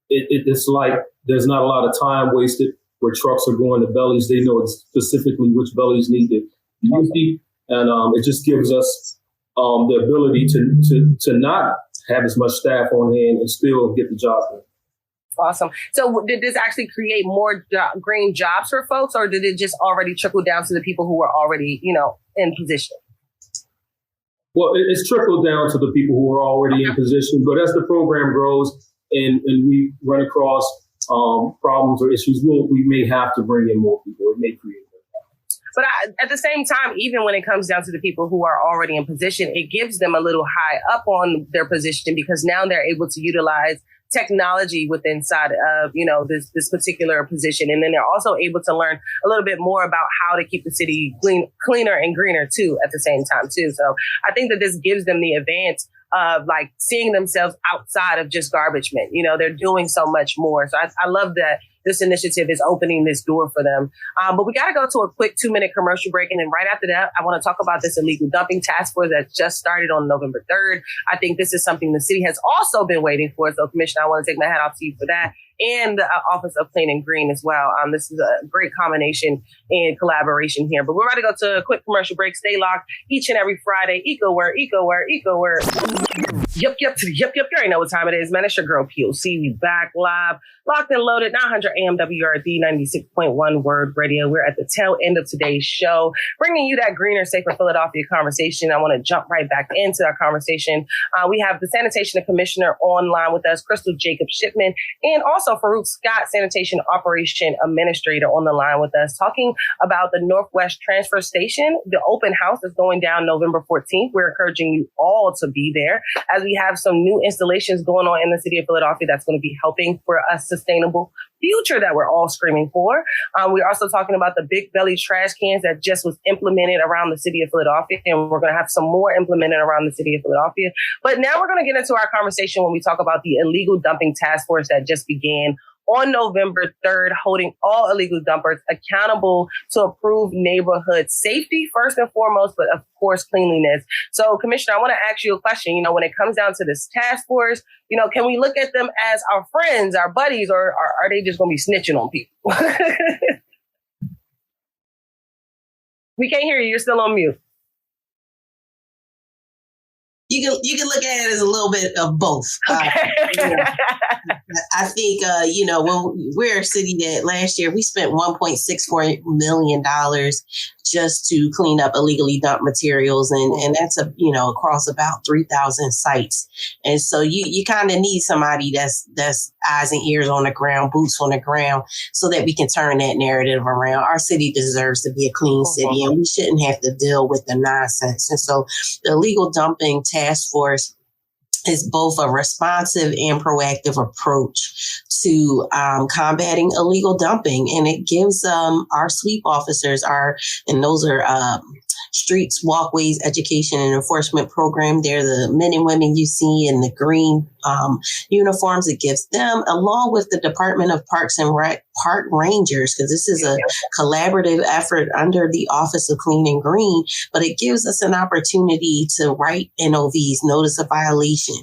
It's like there's not a lot of time wasted where trucks are going to bellies. They know specifically which bellies need to be empty. And it just gives us the ability to not have as much staff on hand and still get the job done. Awesome. So did this actually create more green jobs for folks, or did it just already trickle down to the people who were already, in position? Well, it's trickled down to the people who are already in position. But as the program grows and we run across problems or issues, we may have to bring in more people. It may create more jobs. But at the same time, even when it comes down to the people who are already in position, it gives them a little high up on their position because now they're able to utilize technology within inside of, this particular position. And then they're also able to learn a little bit more about how to keep the city cleaner and greener too at the same time too. So I think that this gives them the advance of like seeing themselves outside of just garbage men. They're doing so much more. So I love that this initiative is opening this door for them. But we got to go to a quick 2-minute commercial break. And then right after that, I want to talk about this illegal dumping task force that just started on November 3rd. I think this is something the city has also been waiting for. So, Commissioner, I want to take my hat off to you for that. And the Office of Clean and Green as well. This is a great combination and collaboration here. But we're about to go to a quick commercial break. Stay locked each and every Friday. Eco word, eco word, eco word. Yep. You already know what time it is, man. It's your girl POC. We back live, locked and loaded. 900 AM WRD 96.1 Word Radio. We're at the tail end of today's show, bringing you that greener, safer Philadelphia conversation. I want to jump right back into our conversation. We have the Sanitation Commissioner online with us, Crystal Jacob Shipman, and also Farouk Scott, Sanitation Operation Administrator, on the line with us, talking about the Northwest Transfer Station. The open house is going down November 14th. We're encouraging you all to be there as we have some new installations going on in the city of Philadelphia that's going to be helping for a sustainable future that we're all screaming for. We're also talking about the big belly trash cans that just was implemented around the city of Philadelphia, and we're going to have some more implemented around the city of Philadelphia. But now we're going to get into our conversation when we talk about the illegal dumping task force that just began on November 3rd, holding all illegal dumpers accountable to improve neighborhood safety, first and foremost, but of course, cleanliness. So, Commissioner, I want to ask you a question. When it comes down to this task force, can we look at them as our friends, our buddies, or are they just going to be snitching on people? We can't hear you. You're still on mute. You can look at it as a little bit of both. Okay. I think, when we're a city that last year we spent $1.64 million just to clean up illegally dumped materials. And that's, across about 3,000 sites. And so you kind of need somebody that's eyes and ears on the ground, boots on the ground, so that we can turn that narrative around. Our city deserves to be a clean city, and we shouldn't have to deal with the nonsense. And so the illegal dumping task force is both a responsive and proactive approach to combating illegal dumping. And it gives our sweep officers, and those are streets, walkways, education and enforcement program. They're the men and women you see in the green uniforms. It gives them, along with the Department of Parks and Park Rangers, because this is a collaborative effort under the Office of Clean and Green, but it gives us an opportunity to write NOVs, notice of violation.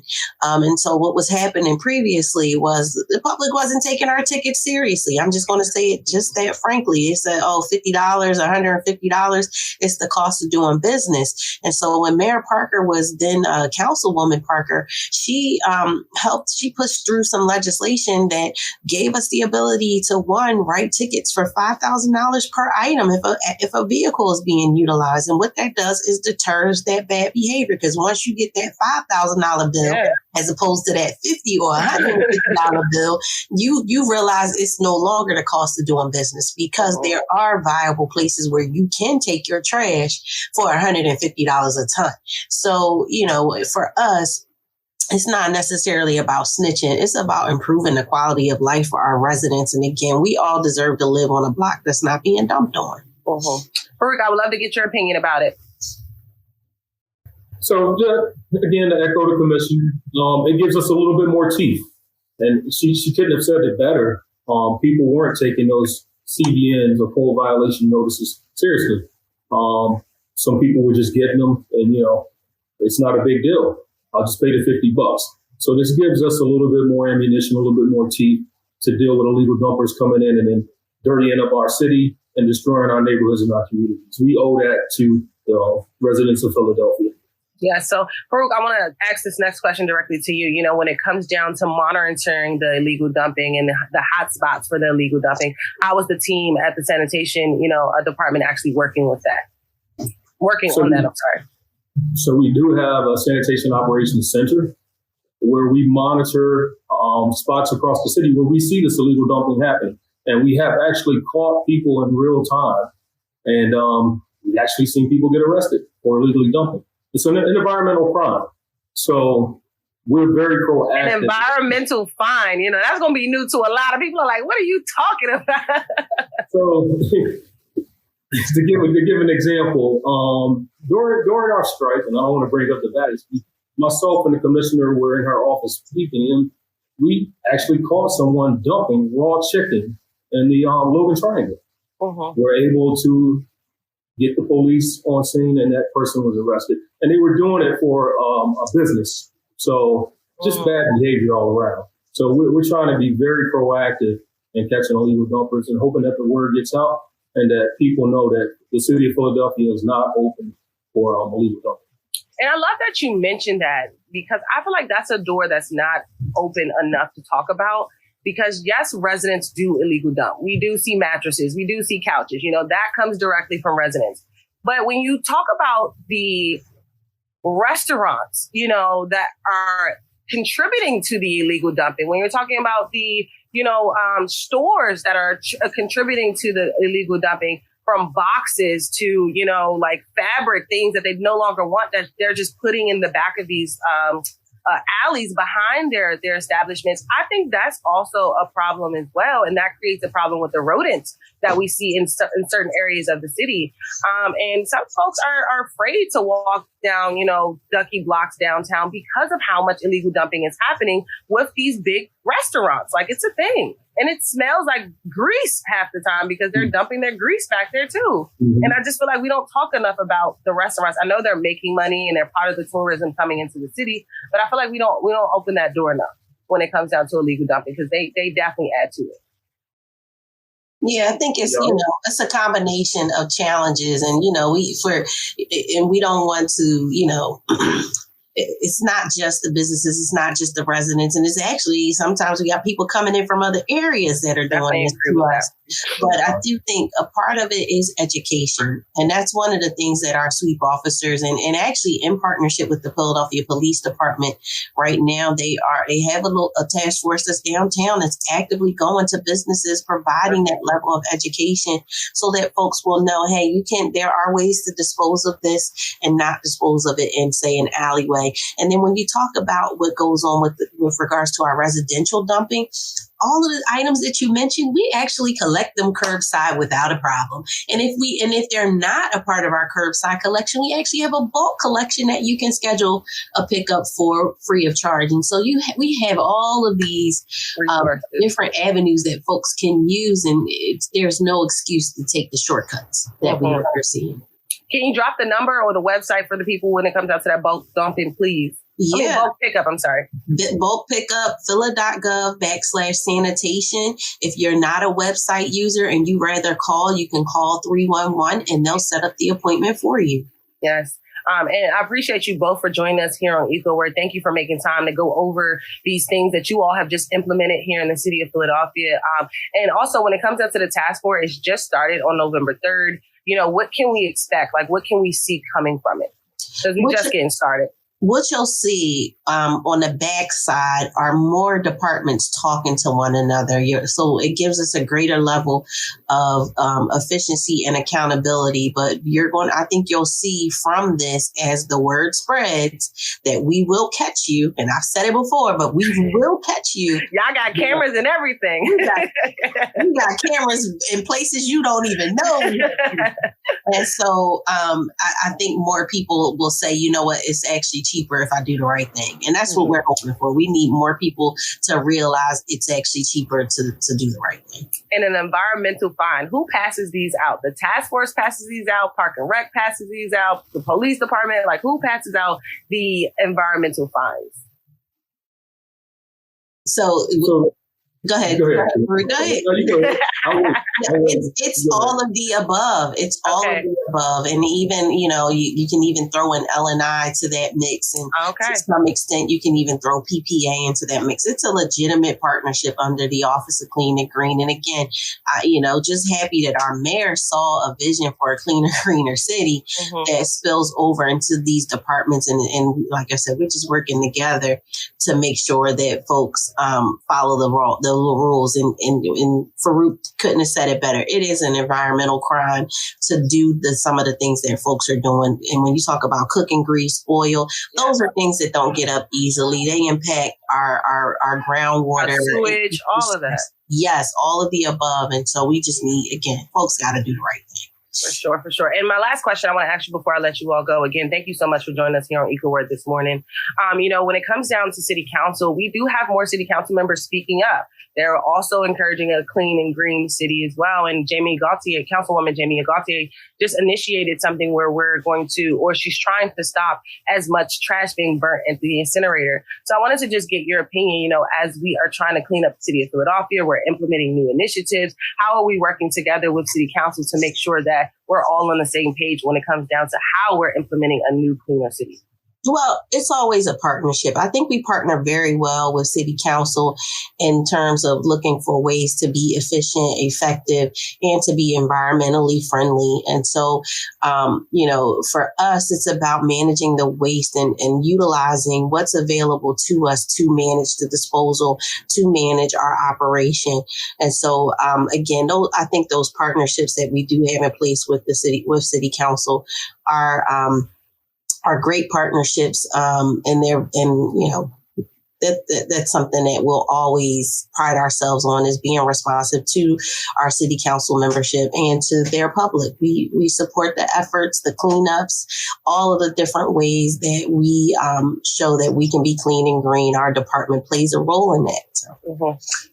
And so what was happening previously was the public wasn't taking our tickets seriously. I'm just going to say it just that frankly. It's $50, $150. It's the cost of doing business. And so when Mayor Parker was then Councilwoman Parker, she pushed through some legislation that gave us the ability to, one, write tickets for $5,000 per item if a vehicle is being utilized. And what that does is deters that bad behavior, because once you get that $5,000 bill, as opposed to that $50 or $150 bill, you realize it's no longer the cost of doing business, because there are viable places where you can take your trash for $150 a ton. So, for us, it's not necessarily about snitching. It's about improving the quality of life for our residents. And again, we all deserve to live on a block that's not being dumped on. Farouk, I would love to get your opinion about it. So, again, to echo the commission, it gives us a little bit more teeth. And she couldn't have said it better. People weren't taking those CBNs or pole violation notices seriously. Some people were just getting them, and, it's not a big deal. I'll just pay the $50. So this gives us a little bit more ammunition, a little bit more teeth to deal with illegal dumpers coming in and then dirtying up our city and destroying our neighborhoods and our communities. We owe that to the residents of Philadelphia. Yeah. So, Farouk, I want to ask this next question directly to you. You know, when it comes down to monitoring the illegal dumping and the hot spots for the illegal dumping, how was the team at the sanitation, department actually working with that? So we do have a sanitation operations center where we monitor spots across the city where we see this illegal dumping happen. And we have actually caught people in real time. And we've actually seen people get arrested for illegally dumping. It's an environmental crime. So we're very proactive. An environmental fine, that's going to be new to a lot of people. Are like, what are you talking about? So to give an example, during our strike, and I don't want to bring up the baddies, myself and the commissioner were in her office speaking, and we actually caught someone dumping raw chicken in the Logan Triangle. We're able to get the police on scene, and that person was arrested. And they were doing it for a business. So just bad behavior all around. So we're trying to be very proactive in catching illegal dumpers and hoping that the word gets out and that people know that the city of Philadelphia is not open for illegal dumping. And I love that you mentioned that, because I feel like that's a door that's not open enough to talk about. Because yes, residents do illegal dump. We do see mattresses. We do see couches. That comes directly from residents. But when you talk about the restaurants, that are contributing to the illegal dumping, when you're talking about the, stores that are contributing to the illegal dumping, from boxes to, like fabric, things that they no longer want, that they're just putting in the back of these alleys behind their establishments. I think that's also a problem as well. And that creates a problem with the rodents that we see in certain areas of the city. And some folks are afraid to walk down, ducky blocks downtown because of how much illegal dumping is happening with these big restaurants. Like, it's a thing. And it smells like grease half the time because they're dumping their grease back there too. And I just feel like we don't talk enough about the restaurants. I know they're making money and they're part of the tourism coming into the city, but I feel like we don't open that door enough when it comes down to illegal dumping, because they definitely add to it. Yeah, I think it's, it's a combination of challenges, and, we don't want to, it's not just the businesses, it's not just the residents, and it's actually sometimes we got people coming in from other areas that are doing this to us. But I do think a part of it is education, and that's one of the things that our sweep officers and actually in partnership with the Philadelphia Police Department right now, they have a task force that's downtown that's actively going to businesses, providing that level of education so that folks will know, hey, there are ways to dispose of this and not dispose of it in, say, an alleyway. And then when you talk about what goes on with regards to our residential dumping, all of the items that you mentioned, we actually collect them curbside without a problem. And if they're not a part of our curbside collection, we actually have a bulk collection that you can schedule a pickup for free of charge. And so we have all of these different avenues that folks can use, and there's no excuse to take the shortcuts that we are seeing. Can you drop the number or the website for the people when it comes out to that bulk dumping, please? Yeah. Bulk pickup, I'm sorry. Bulk pickup, phila.gov/sanitation. If you're not a website user and you rather call, you can call 311 and they'll set up the appointment for you. Yes. And I appreciate you both for joining us here on EcoWord. Thank you for making time to go over these things that you all have just implemented here in the city of Philadelphia. And also, when it comes up to the task force, it's just started on November 3rd. What can we expect? Like, what can we see coming from it? Because we're just getting started. What you'll see on the backside are more departments talking to one another. So it gives us a greater level of efficiency and accountability. But I think you'll see from this, as the word spreads, that we will catch you. And I've said it before, but we will catch you. Y'all got cameras and everything. We got cameras in places you don't even know. And so I think more people will say, you know what, it's actually cheaper if I do the right thing. And that's what we're hoping for. We need more people to realize it's actually cheaper to do the right thing. And an environmental fine. Who passes these out? The task force passes these out. Park and Rec passes these out. The police department, who passes out the environmental fines? So Go ahead. Go ahead. It's all of the above. It's all of the above. And even, you can even throw an L&I to that mix. And to some extent, you can even throw PPA into that mix. It's a legitimate partnership under the Office of Clean and Green. And again, just happy that our mayor saw a vision for a cleaner, greener city that spills over into these departments. And like I said, we're just working together to make sure that folks follow the rules. And Farouk couldn't have said it better. It is an environmental crime to do some of the things that folks are doing. And when you talk about cooking grease, oil, those are things that don't get up easily. They impact our groundwater, our sewage, all of that. Yes, all of the above. And so we just need, again, folks got to do the right thing. For sure. And my last question I want to ask you before I let you all go, again, thank you so much for joining us here on EcoWord this morning. When it comes down to city council, we do have more city council members speaking up. They're also encouraging a clean and green city as well. And Councilwoman Jamie Gautier just initiated something where she's trying to stop as much trash being burnt into the incinerator. So I wanted to just get your opinion, as we are trying to clean up the city of Philadelphia, we're implementing new initiatives. How are we working together with city council to make sure that we're all on the same page when it comes down to how we're implementing a new cleaner city? Well, it's always a partnership. I think we partner very well with City Council in terms of looking for ways to be efficient, effective, and to be environmentally friendly. And so, for us, it's about managing the waste and utilizing what's available to us to manage the disposal, to manage our operation. And so, again, I think those partnerships that we do have in place with City Council are great partnerships, that's something that we'll always pride ourselves on, is being responsive to our city council membership and to their public. We support the efforts, the cleanups, all of the different ways that we show that we can be clean and green. Our department plays a role in that. So.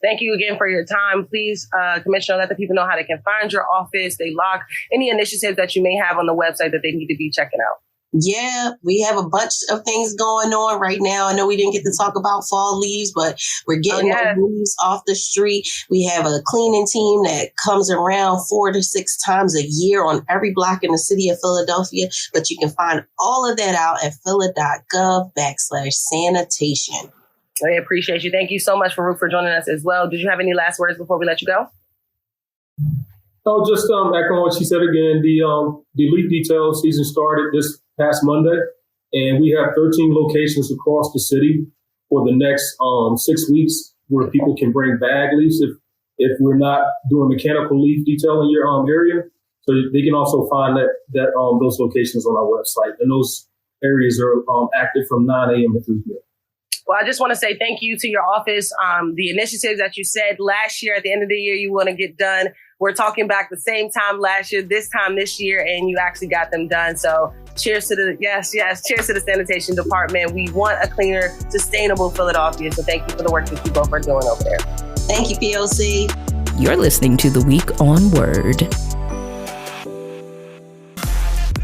Thank you again for your time. Please, Commissioner, let the people know how they can find your office. They log any initiatives that you may have on the website that they need to be checking out. Yeah, we have a bunch of things going on right now. I know we didn't get to talk about fall leaves, but we're getting those leaves off the street. We have a cleaning team that comes around 4 to 6 times a year on every block in the city of Philadelphia. But you can find all of that out at phila.gov/sanitation. I appreciate you. Thank you so much, Farouk, for joining us as well. Did you have any last words before we let you go? Oh, just echoing what she said again. The leaf detail season started this past Monday, and we have 13 locations across the city for the next 6 weeks where people can bring bag leaves if we're not doing mechanical leaf detail in your area. So they can also find that those locations on our website, and those areas are active from 9 a.m. to 3 p.m. Well, I just want to say thank you to your office. The initiatives that you said last year at the end of the year you want to get done. We're talking back the same time last year, this time this year, and you actually got them done. So cheers to cheers to the sanitation department. We want a cleaner, sustainable Philadelphia. So thank you for the work that you both are doing over there. Thank you, POC. You're listening to The Week on Word.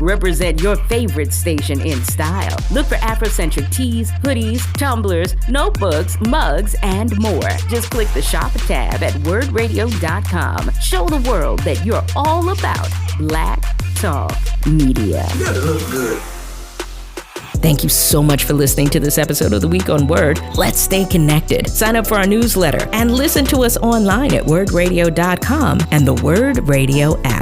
Represent your favorite station in style. Look for Afrocentric tees, hoodies, tumblers, notebooks, mugs, and more. Just click the shop tab at wordradio.com. Show the world that you're all about Black Talk Media. You gotta look good. Thank you so much for listening to this episode of The Week on Word. Let's stay connected. Sign up for our newsletter and listen to us online at wordradio.com and the Word Radio app.